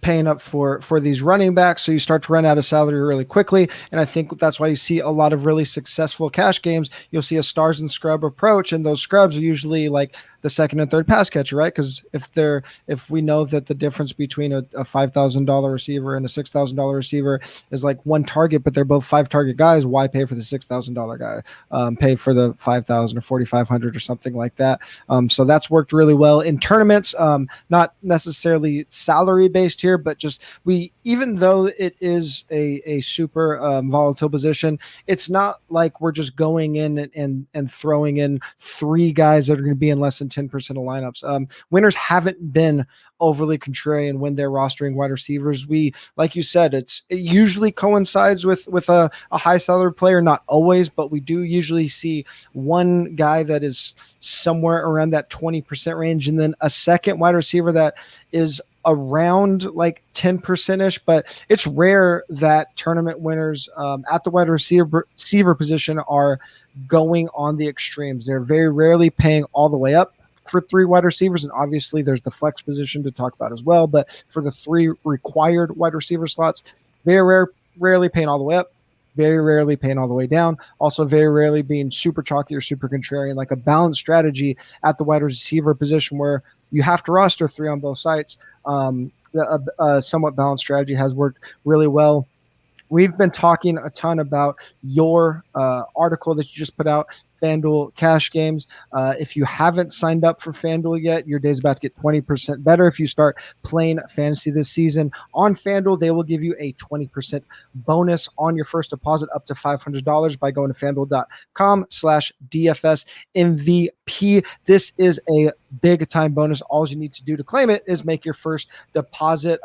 paying up for these running backs, so you start to run out of salary really quickly. And I think that's why you see a lot of really successful cash games. You'll see a stars and scrub approach, and those scrubs are usually like the second and third pass catcher, right? Because if we know that the difference between a $5,000 receiver and a $6,000 receiver is like one target, but they're both 5 target guys, why pay for the $6,000 guy? Pay for the 5,000 or 4,500 or something like that. So that's worked really well in tournaments. Not necessarily salary based here, but just even though it is a super volatile position, it's not like we're just going in and throwing in 3 guys that are going to be in less than 10% of lineups. Winners haven't been overly contrarian when they're rostering wide receivers. Like you said, it usually coincides with a high salary player, not always, but we do usually see one guy that is somewhere around that 20% range, and then a second wide receiver that is around like 10% ish, but it's rare that tournament winners at the wide receiver position are going on the extremes. They're very rarely paying all the way up for 3 wide receivers, and obviously there's the flex position to talk about as well. But for the 3 required wide receiver slots, they're rarely paying all the way up, very rarely paying all the way down. Also, very rarely being super chalky or super contrarian, like a balanced strategy at the wide receiver position where you have to roster 3 on both sides. A somewhat balanced strategy has worked really well. We've been talking a ton about your article that you just put out, FanDuel Cash Games. If you haven't signed up for FanDuel yet, your day's about to get 20% better. If you start playing fantasy this season on FanDuel, they will give you a 20% bonus on your first deposit up to $500 by going to FanDuel.com/DFSMVP. This is a big time bonus. All you need to do to claim it is make your first deposit.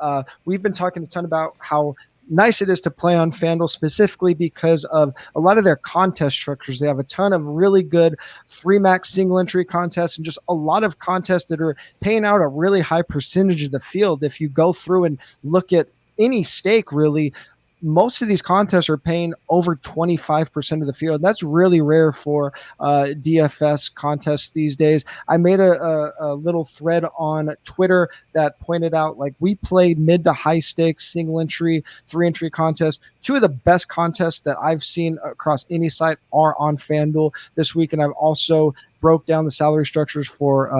We've been talking a ton about how nice it is to play on FanDuel, specifically because of a lot of their contest structures. They have a ton of really good 3-max single entry contests and just a lot of contests that are paying out a really high percentage of the field. If you go through and look at any stake, really, most of these contests are paying over 25% of the field. That's really rare for DFS contests these days. I made a little thread on Twitter that pointed out, like, we played mid to high stakes single entry, 3-entry contests. 2 of the best contests that I've seen across any site are on FanDuel this week, and I've also broke down the salary structures for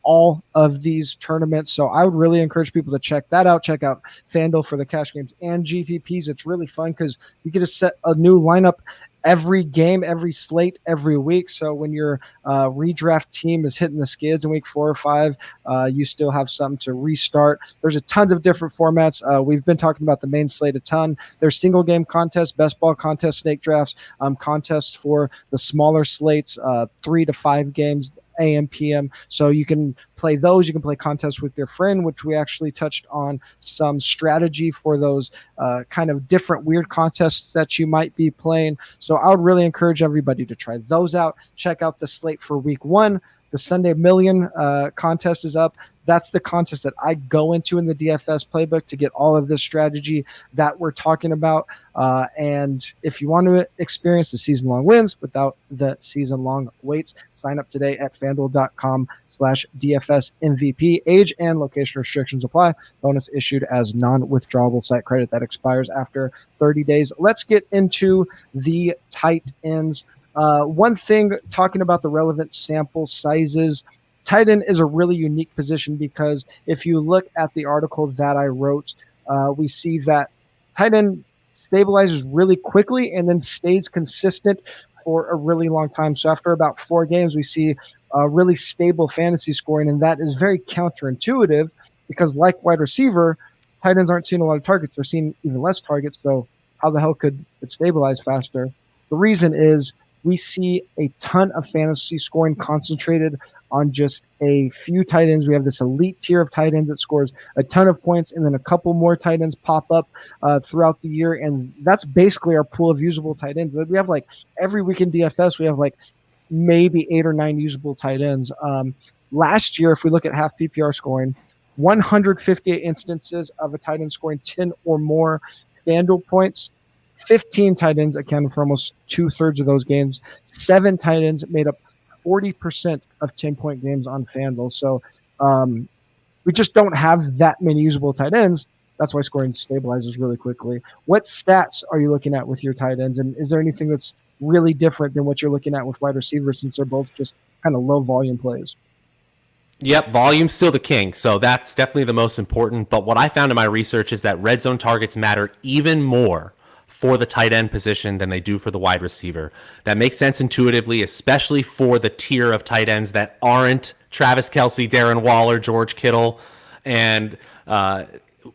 all of these tournaments. So I would really encourage people to check that out. Check out FanDuel for the cash games and GPPs. It's really fun because you get to set a new lineup every game, every slate, every week. So when your redraft team is hitting the skids in week 4 or 5, you still have something to restart. There's a tons of different formats. We've been talking about the main slate a ton. There's single game contests, best ball contests, snake drafts, contests for the smaller slates, 3 to 5 games, AM, PM. So you can play those. You can play contests with your friend, which we actually touched on some strategy for those kind of different weird contests that you might be playing. So I would really encourage everybody to try those out. Check out the slate for week 1. The Sunday Million contest is up. That's the contest that I go into in the DFS playbook to get all of this strategy that we're talking about. And if you want to experience the season-long wins without the season-long waits, sign up today at FanDuel.com/DFSMVP. Age and location restrictions apply. Bonus issued as non-withdrawable site credit that expires after 30 days. Let's get into the tight ends. One thing, talking about the relevant sample sizes, tight end is a really unique position because if you look at the article that I wrote, we see that tight end stabilizes really quickly and then stays consistent for a really long time. So after about 4 games, we see really stable fantasy scoring, and that is very counterintuitive because, like wide receiver, tight ends aren't seeing a lot of targets. They're seeing even less targets. So how the hell could it stabilize faster? The reason is we see a ton of fantasy scoring concentrated on just a few tight ends. We have this elite tier of tight ends that scores a ton of points, and then a couple more tight ends pop up throughout the year, and that's basically our pool of usable tight ends. We have, like, every week in DFS, we have like maybe 8 or 9 usable tight ends. Last year, if we look at half PPR scoring, 158 instances of a tight end scoring 10 or more FanDuel points. 15 tight ends accounted for almost 2/3 of those games. 7 tight ends made up 40% of 10-point games on FanDuel. So we just don't have that many usable tight ends. That's why scoring stabilizes really quickly. What stats are you looking at with your tight ends? And is there anything that's really different than what you're looking at with wide receivers, since they're both just kind of low volume plays? Yep, volume's still the king, so that's definitely the most important. But what I found in my research is that red zone targets matter even more for the tight end position than they do for the wide receiver. That makes sense intuitively, especially for the tier of tight ends that aren't Travis Kelce, Darren Waller, George Kittle. And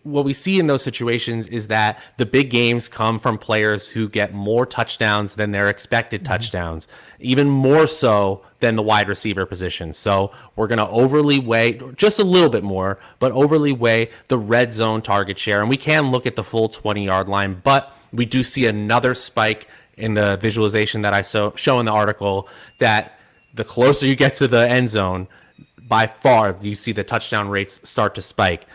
what we see in those situations is that the big games come from players who get more touchdowns than their expected touchdowns, even more so than the wide receiver position. So we're going to overly weigh, just a little bit more, but overly weigh the red zone target share. And we can look at the full 20-yard line, but we do see another spike in the visualization that I show in the article, that the closer you get to the end zone, by far, you see the touchdown rates start to spike.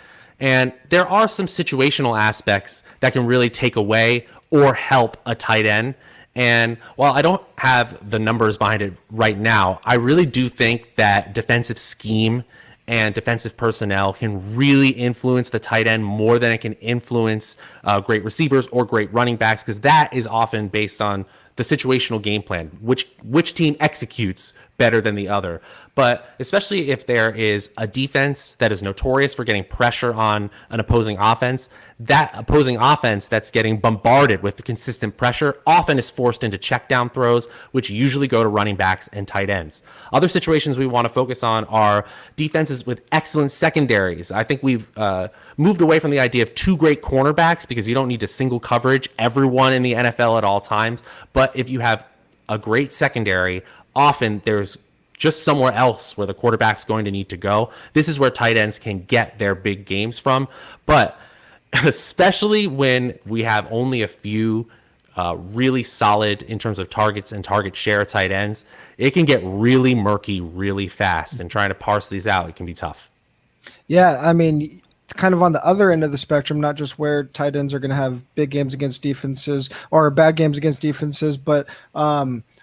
And there are some situational aspects that can really take away or help a tight end. And while I don't have the numbers behind it right now, I really do think that defensive scheme and defensive personnel can really influence the tight end more than it can influence great receivers or great running backs, because that is often based on the situational game plan, which team executes better than the other. But especially if there is a defense that is notorious for getting pressure on an opposing offense, that opposing offense that's getting bombarded with the consistent pressure often is forced into check down throws, which usually go to running backs and tight ends. Other situations we want to focus on are defenses with excellent secondaries. I think we've moved away from the idea of two great cornerbacks because you don't need to single coverage everyone in the NFL at all times. But if you have a great secondary, often there's just somewhere else where the quarterback's going to need to go. This is where tight ends can get their big games from. But especially when we have only a few really solid in terms of targets and target share tight ends, it can get really murky really fast. And trying to parse these out, it can be tough. Yeah, I mean, kind of on the other end of the spectrum, not just where tight ends are going to have big games against defenses or bad games against defenses, but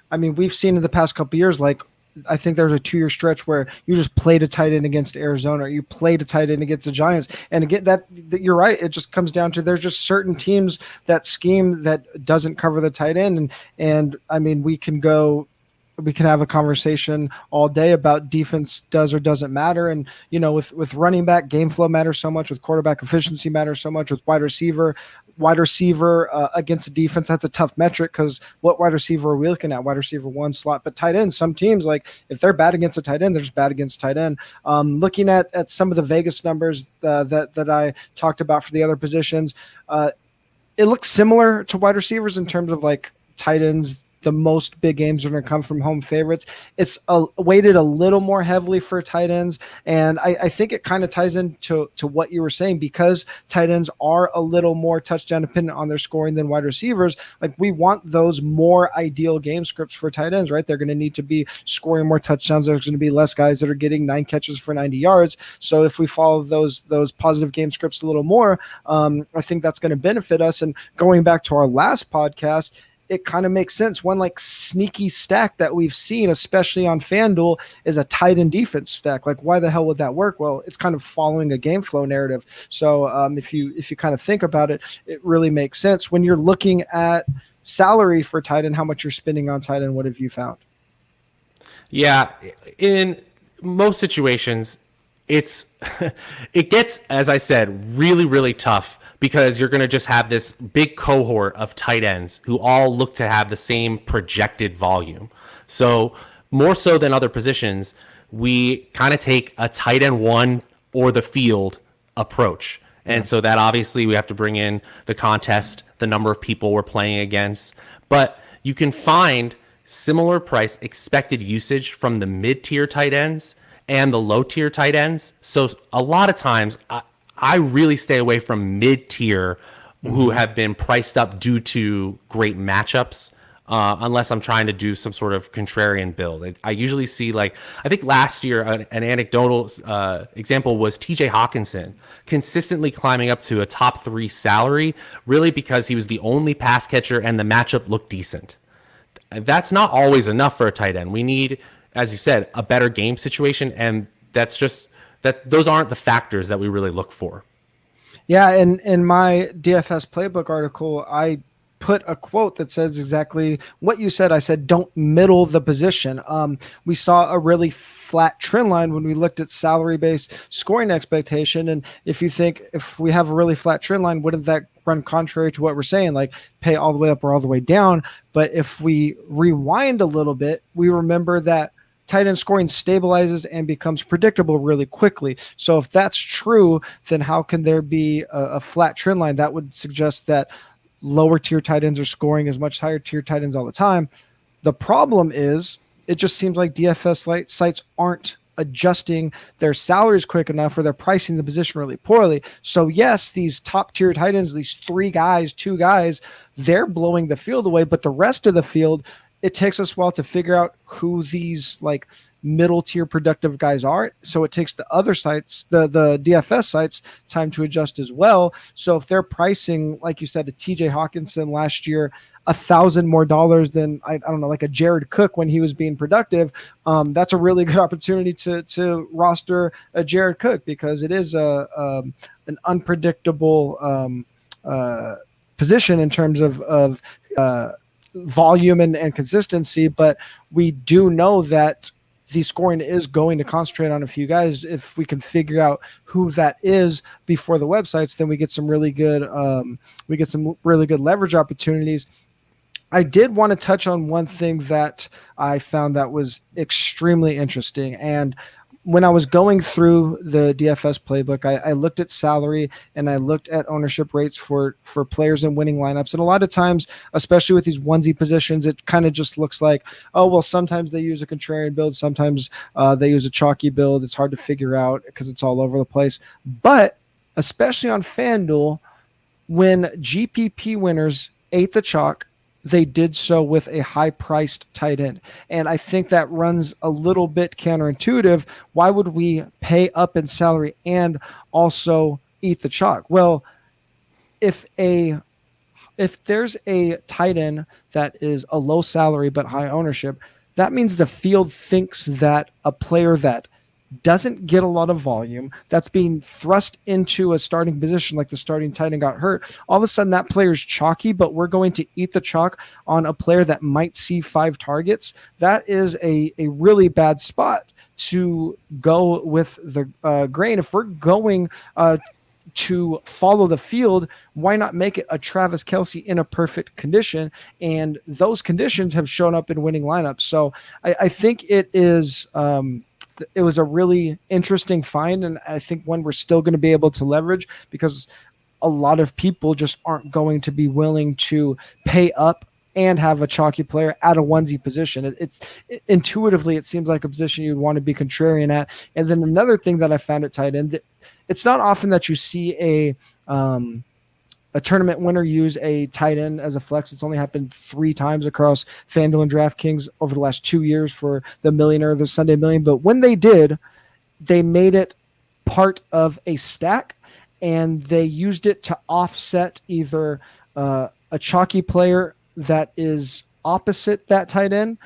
I mean, we've seen in the past couple of years, like I think there was a 2-year stretch where you just played a tight end against Arizona, or you played a tight end against the Giants. And again, that you're right. It just comes down to there's just certain teams that scheme that doesn't cover the tight end. And I mean, we can have a conversation all day about defense does or doesn't matter. And, you know, with running back, game flow matters so much, with quarterback efficiency matters so much, with wide receiver against a defense, that's a tough metric because what wide receiver are we looking at? Wide receiver one slot. But tight end, some teams, like if they're bad against a tight end, they're just bad against tight end. Looking at some of the Vegas numbers that I talked about for the other positions, it looks similar to wide receivers in terms of like tight ends. The most big games are going to come from home favorites. It's weighted a little more heavily for tight ends. And I think it kind of ties into what you were saying, because tight ends are a little more touchdown dependent on their scoring than wide receivers. Like we want those more ideal game scripts for tight ends, right? They're going to need to be scoring more touchdowns. There's going to be less guys that are getting 9 catches for 90 yards. So if we follow those positive game scripts a little more, I think that's going to benefit us. And going back to our last podcast, it kind of makes sense. One like sneaky stack that we've seen, especially on FanDuel, is a tight end defense stack. Like, why the hell would that work? Well, it's kind of following a game flow narrative. So if you kind of think about it, it really makes sense. When you're looking at salary for tight end, how much you're spending on tight end, what have you found? Yeah, in most situations, it gets, as I said, really, really tough, because you're going to just have this big cohort of tight ends who all look to have the same projected volume. So more so than other positions, we kind of take a tight end one or the field approach. And so that obviously we have to bring in the contest, the number of people we're playing against. But you can find similar price expected usage from the mid-tier tight ends and the low-tier tight ends. So a lot of times I really stay away from mid-tier who have been priced up due to great matchups, unless I'm trying to do some sort of contrarian build. I usually see, like, I think last year an anecdotal example was TJ Hawkinson consistently climbing up to a top 3 salary, really because he was the only pass catcher and the matchup looked decent. That's not always enough for a tight end. We need, as you said, a better game situation, and those aren't the factors that we really look for. Yeah, and in my DFS playbook article, I put a quote that says exactly what you said. I said, don't middle the position. We saw a really flat trend line when we looked at salary-based scoring expectation. And if we have a really flat trend line, wouldn't that run contrary to what we're saying, like pay all the way up or all the way down? But if we rewind a little bit, we remember that tight end scoring stabilizes and becomes predictable really quickly. So if that's true, then how can there be a flat trend line? That would suggest that lower tier tight ends are scoring as much higher tier tight ends all the time. The problem is it just seems like DFS sites aren't adjusting their salaries quick enough, or they're pricing the position really poorly. So yes, these top tier tight ends, these 2 guys, they're blowing the field away, but the rest of the field it takes us a while to figure out who these like middle tier productive guys are. So it takes the other sites, the DFS sites, time to adjust as well. So if they're pricing, like you said, a TJ Hawkinson last year, $1,000 more than I don't know, like a Jared Cook when he was being productive, that's a really good opportunity to roster a Jared Cook, because it is an unpredictable position in terms of volume and consistency, but we do know that the scoring is going to concentrate on a few guys. If we can figure out who that is before the websites, then we get some really good leverage opportunities. I did want to touch on one thing that I found that was extremely interesting. And when I was going through the DFS playbook, I looked at salary and I looked at ownership rates for players in winning lineups. And a lot of times, especially with these onesie positions, it kind of just looks like, oh, well, sometimes they use a contrarian build. Sometimes they use a chalky build. It's hard to figure out because it's all over the place. But especially on FanDuel, when GPP winners ate the chalk, they did so with a high-priced tight end. And I think that runs a little bit counterintuitive. Why would we pay up in salary and also eat the chalk? Well, if there's a tight end that is a low salary but high ownership, that means the field thinks that a player that doesn't get a lot of volume, that's being thrust into a starting position, like the starting tight end got hurt, all of a sudden that player's chalky, but we're going to eat the chalk on a player that might see 5 targets. That is a really bad spot to go with the grain. If we're going to follow the field, why not make it a Travis Kelce in a perfect condition? And those conditions have shown up in winning lineups. So I think it was a really interesting find, and I think one we're still going to be able to leverage, because a lot of people just aren't going to be willing to pay up and have a chalky player at a onesie position. It's intuitively, it seems like a position you'd want to be contrarian at. And then another thing that I found at tight end, it's not often that you see a tournament winner use a tight end as a flex. It's only happened 3 times across FanDuel and DraftKings over the last 2 years for the Millionaire, the Sunday Million. But when they did, they made it part of a stack, and they used it to offset either a chalky player that is opposite that tight end,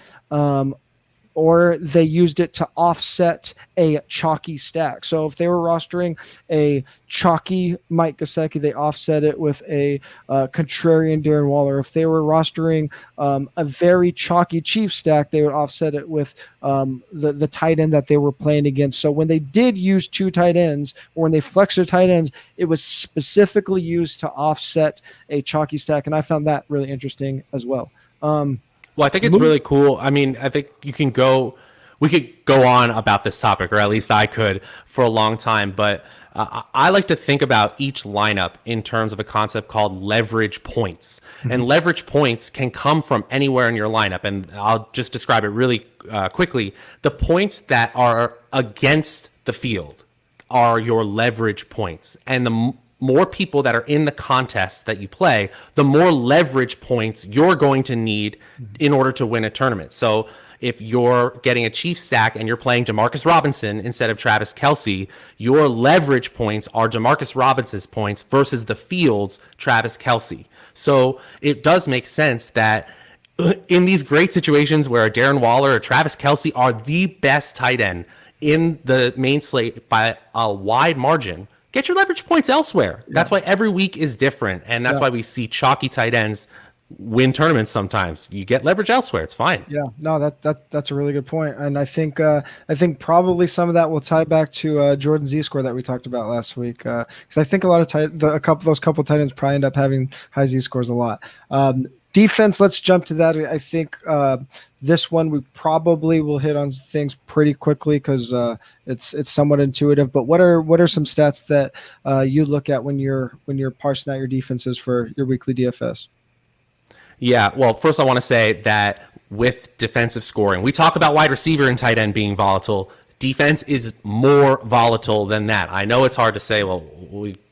or they used it to offset a chalky stack. So if they were rostering a chalky Mike Gesicki, they offset it with a contrarian Darren Waller. If they were rostering a very chalky Chiefs stack, they would offset it with the tight end that they were playing against. So when they did use 2 tight ends, or when they flexed their tight ends, it was specifically used to offset a chalky stack. And I found that really interesting as well. Well, I think it's really cool. I mean, I think we could go on about this topic, or at least I could, for a long time. But I like to think about each lineup in terms of a concept called leverage points. Mm-hmm. And leverage points can come from anywhere in your lineup. And I'll just describe it really quickly. The points that are against the field are your leverage points. And the more people that are in the contest that you play, the more leverage points you're going to need in order to win a tournament. So if you're getting a Chiefs stack and you're playing Demarcus Robinson instead of Travis Kelce, your leverage points are Demarcus Robinson's points versus the field's Travis Kelce. So it does make sense that in these great situations where a Darren Waller or Travis Kelce are the best tight end in the main slate by a wide margin, get your leverage points elsewhere. Yeah. That's why every week is different, and that's why we see chalky tight ends win tournaments sometimes. You get leverage elsewhere. It's fine. Yeah, no, that's a really good point. And I think probably some of that will tie back to Jordan Z-score that we talked about last week. Because I think a lot of those couple tight ends probably end up having high Z-scores a lot. Defense, let's jump to that. I think this one we probably will hit on things pretty quickly because it's somewhat intuitive. But what are some stats that you look at when you're parsing out your defenses for your weekly DFS? Yeah, well, first I want to say that with defensive scoring, we talk about wide receiver and tight end being volatile. Defense is more volatile than that. I know it's hard to say, well,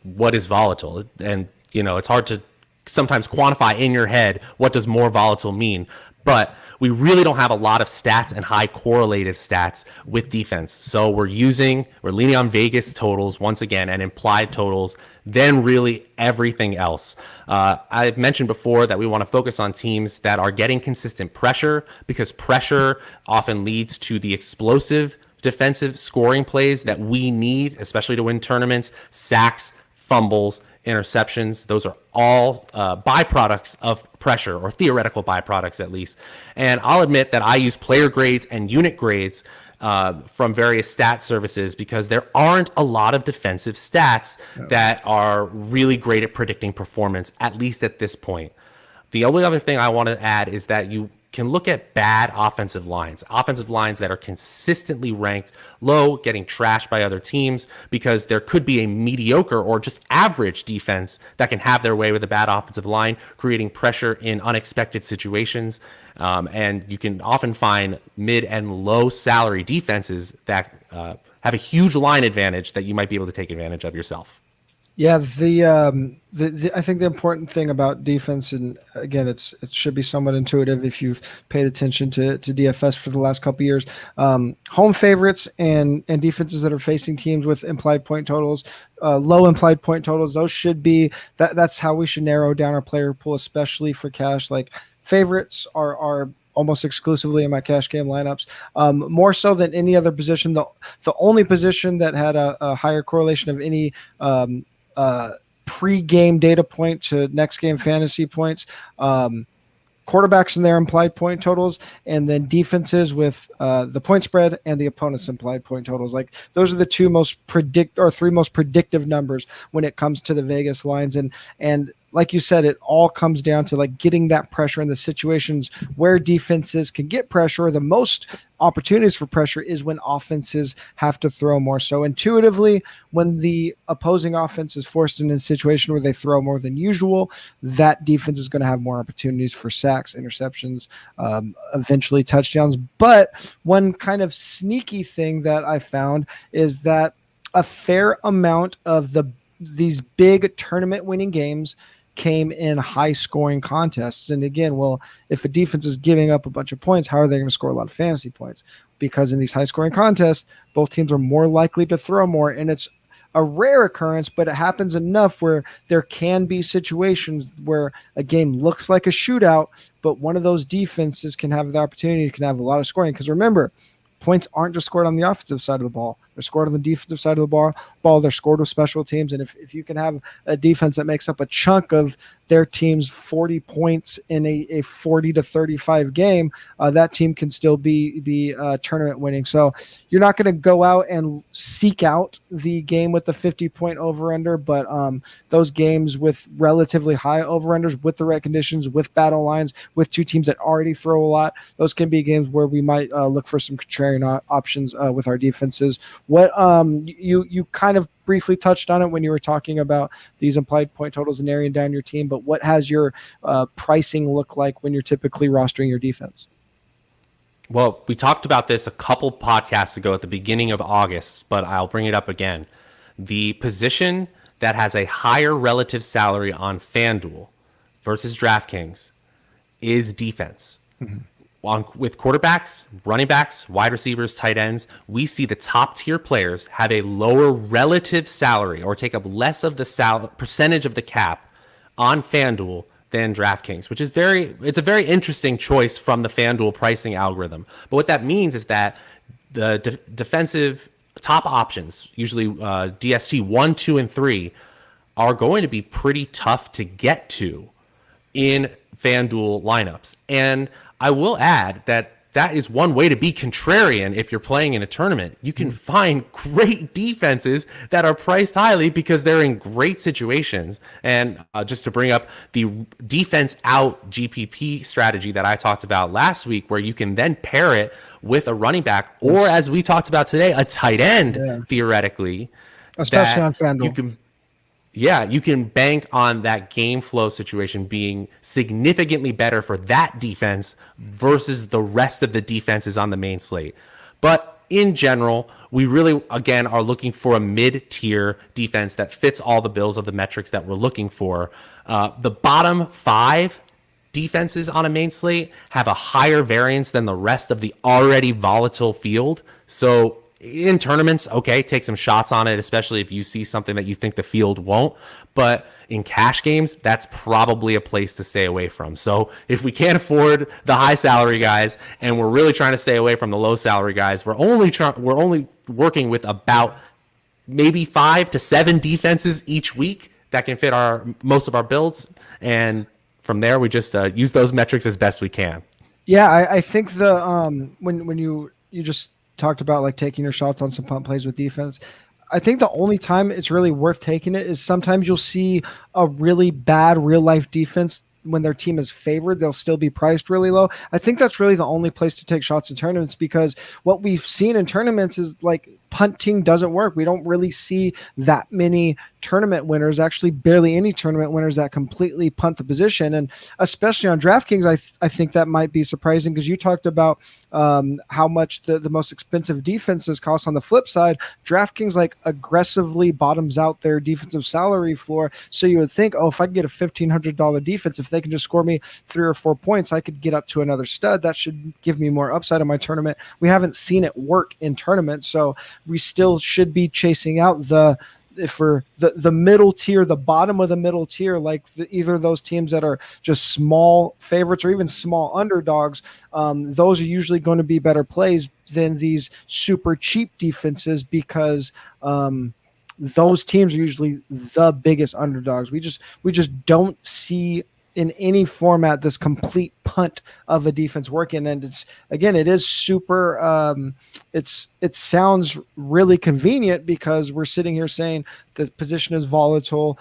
what is volatile? And, it's hard to sometimes quantify in your head what does more volatile mean. But we really don't have a lot of stats and high correlative stats with defense. So we're leaning on Vegas totals once again and implied totals, then really everything else. I've mentioned before that we want to focus on teams that are getting consistent pressure, because pressure often leads to the explosive defensive scoring plays that we need, especially to win tournaments. Sacks, fumbles, interceptions, those are all byproducts of pressure, or theoretical byproducts at least. And I'll admit that I use player grades and unit grades from various stat services, because there aren't a lot of defensive stats that are really great at predicting performance, at least at this point. The only other thing I want to add is that you can look at bad offensive lines that are consistently ranked low, getting trashed by other teams, because there could be a mediocre or just average defense that can have their way with a bad offensive line, creating pressure in unexpected situations. And you can often find mid and low salary defenses that have a huge line advantage that you might be able to take advantage of yourself. Yeah, I think the important thing about defense, and again, it should be somewhat intuitive if you've paid attention to DFS for the last couple of years. Home favorites and defenses that are facing teams with implied point totals, low implied point totals, those should be that's how we should narrow down our player pool, especially for cash. Like, favorites are almost exclusively in my cash game lineups, more so than any other position. The only position that had a higher correlation of any pre-game data point to next game fantasy points, quarterbacks and their implied point totals, and then defenses with the point spread and the opponent's implied point totals. Like, those are the three most predictive numbers when it comes to the Vegas lines. And like you said, it all comes down to like getting that pressure in the situations where defenses can get pressure, or the most opportunities for pressure is when offenses have to throw more. So intuitively, when the opposing offense is forced in a situation where they throw more than usual, that defense is going to have more opportunities for sacks, interceptions, eventually touchdowns. But one kind of sneaky thing that I found is that a fair amount of these big tournament winning games came in high scoring contests. And again, well, if a defense is giving up a bunch of points, how are they going to score a lot of fantasy points? Because in these high scoring contests, both teams are more likely to throw more. And it's a rare occurrence, but it happens enough where there can be situations where a game looks like a shootout, but one of those defenses can have the opportunity, can have a lot of scoring. Because remember, points aren't just scored on the offensive side of the ball. They're scored on the defensive side of the ball. They're scored with special teams. And if you can have a defense that makes up a chunk of their team's 40 points in a 40 to 35 game, that team can still be tournament winning. So you're not going to go out and seek out the game with the 50-point over-under, but those games with relatively high over-unders, with the right conditions, with battle lines, with two teams that already throw a lot, those can be games where we might look for some contrarian options with our defenses. What you kind of briefly touched on it when you were talking about these implied point totals and narrowing down your team, but what has your pricing look like when you're typically rostering your defense? Well, we talked about this a couple podcasts ago at the beginning of August, but I'll bring it up again. The position that has a higher relative salary on FanDuel versus DraftKings is defense. Mm-hmm. With quarterbacks, running backs, wide receivers, tight ends, we see the top tier players have a lower relative salary, or take up less of the percentage of the cap on FanDuel than DraftKings, which is it's a very interesting choice from the FanDuel pricing algorithm. But what that means is that the defensive top options, usually DST 1, 2, and 3, are going to be pretty tough to get to in FanDuel lineups. And I will add that is one way to be contrarian if you're playing in a tournament. You can find great defenses that are priced highly because they're in great situations. And just to bring up the defense out GPP strategy that I talked about last week, where you can then pair it with a running back, or as we talked about today, a tight end, theoretically. Especially on FanDuel. You can bank on that game flow situation being significantly better for that defense versus the rest of the defenses on the main slate. But in general, we really, again, are looking for a mid-tier defense that fits all the bills of the metrics that we're looking for. The bottom 5 defenses on a main slate have a higher variance than the rest of the already volatile field. So in tournaments, okay, take some shots on it, especially if you see something that you think the field won't. But in cash games, that's probably a place to stay away from. So if we can't afford the high salary guys and we're really trying to stay away from the low salary guys, we're only working with about maybe 5 to 7 defenses each week that can fit most of our builds. And from there, we just use those metrics as best we can. Yeah, I think the when you just talked about like taking your shots on some punt plays with defense, I think the only time it's really worth taking it is sometimes you'll see a really bad real life defense when their team is favored, they'll still be priced really low. I think that's really the only place to take shots in tournaments, because what we've seen in tournaments is like punting doesn't work. We don't really see that many tournament winners, actually barely any tournament winners that completely punt the position. And especially on DraftKings, I think that might be surprising, because you talked about how much the most expensive defenses cost. On the flip side, DraftKings like aggressively bottoms out their defensive salary floor. So you would think, oh, if I can get a $1,500 defense, if they can just score me 3 or 4 points, I could get up to another stud. That should give me more upside in my tournament. We haven't seen it work in tournaments, so we still should be chasing out the middle tier, the bottom of the middle tier, like either those teams that are just small favorites or even small underdogs. Those are usually going to be better plays than these super cheap defenses, because those teams are usually the biggest underdogs. We just don't see in any format this complete punt of a defense working. And it is super it sounds really convenient, because we're sitting here saying this position is volatile,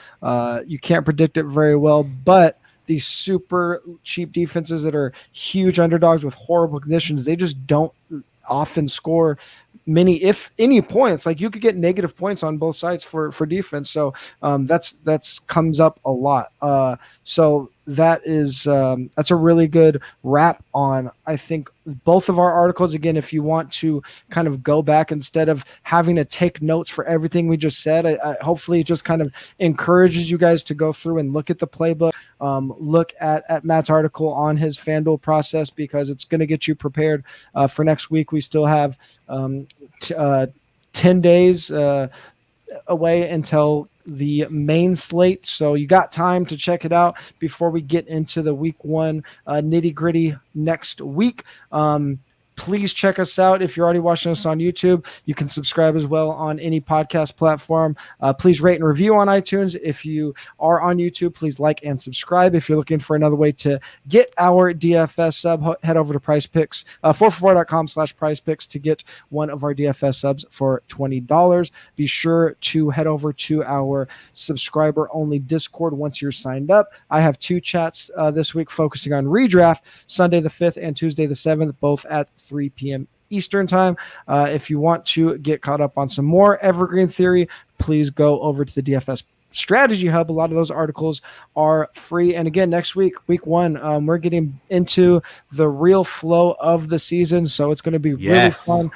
you can't predict it very well, but these super cheap defenses that are huge underdogs with horrible conditions, they just don't often score many, if any, points. Like you could get negative points on both sides for defense. So that's comes up a lot. So that is that's a really good wrap on, I think, both of our articles. Again, if you want to kind of go back instead of having to take notes for everything we just said, I hopefully it just kind of encourages you guys to go through and look at the playbook, look at Matt's article on his FanDuel process, because it's going to get you prepared for next week. We still have 10 days away until the main slate, so you got time to check it out before we get into the week 1 nitty gritty next week. Please check us out. If you're already watching us on YouTube, you can subscribe as well on any podcast platform. Please rate and review on iTunes. If you are on YouTube, please like and subscribe. If you're looking for another way to get our DFS sub, head over to PrizePicks, 4for4.com/PrizePicks to get one of our DFS subs for $20. Be sure to head over to our subscriber-only Discord once you're signed up. I have 2 chats this week focusing on redraft, Sunday the 5th and Tuesday the 7th, both at 3 p.m. Eastern time. If you want to get caught up on some more evergreen theory, please go over to the DFS Strategy Hub. A lot of those articles are free. And again, next week, week 1, we're getting into the real flow of the season, so it's going to be really fun.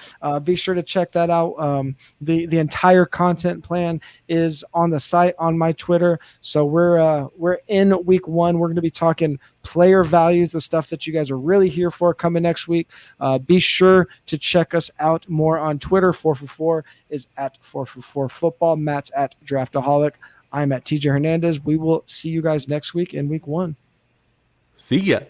Be sure to check that out. The entire content plan is on the site, on my Twitter. So we're in week 1. We're going to be talking player values, the stuff that you guys are really here for coming next week. Be sure to check us out more on Twitter. 4for4 is at 4for4 football. Matt's at Draftaholic. I'm at TJ Hernandez. We will see you guys next week in week 1. See ya.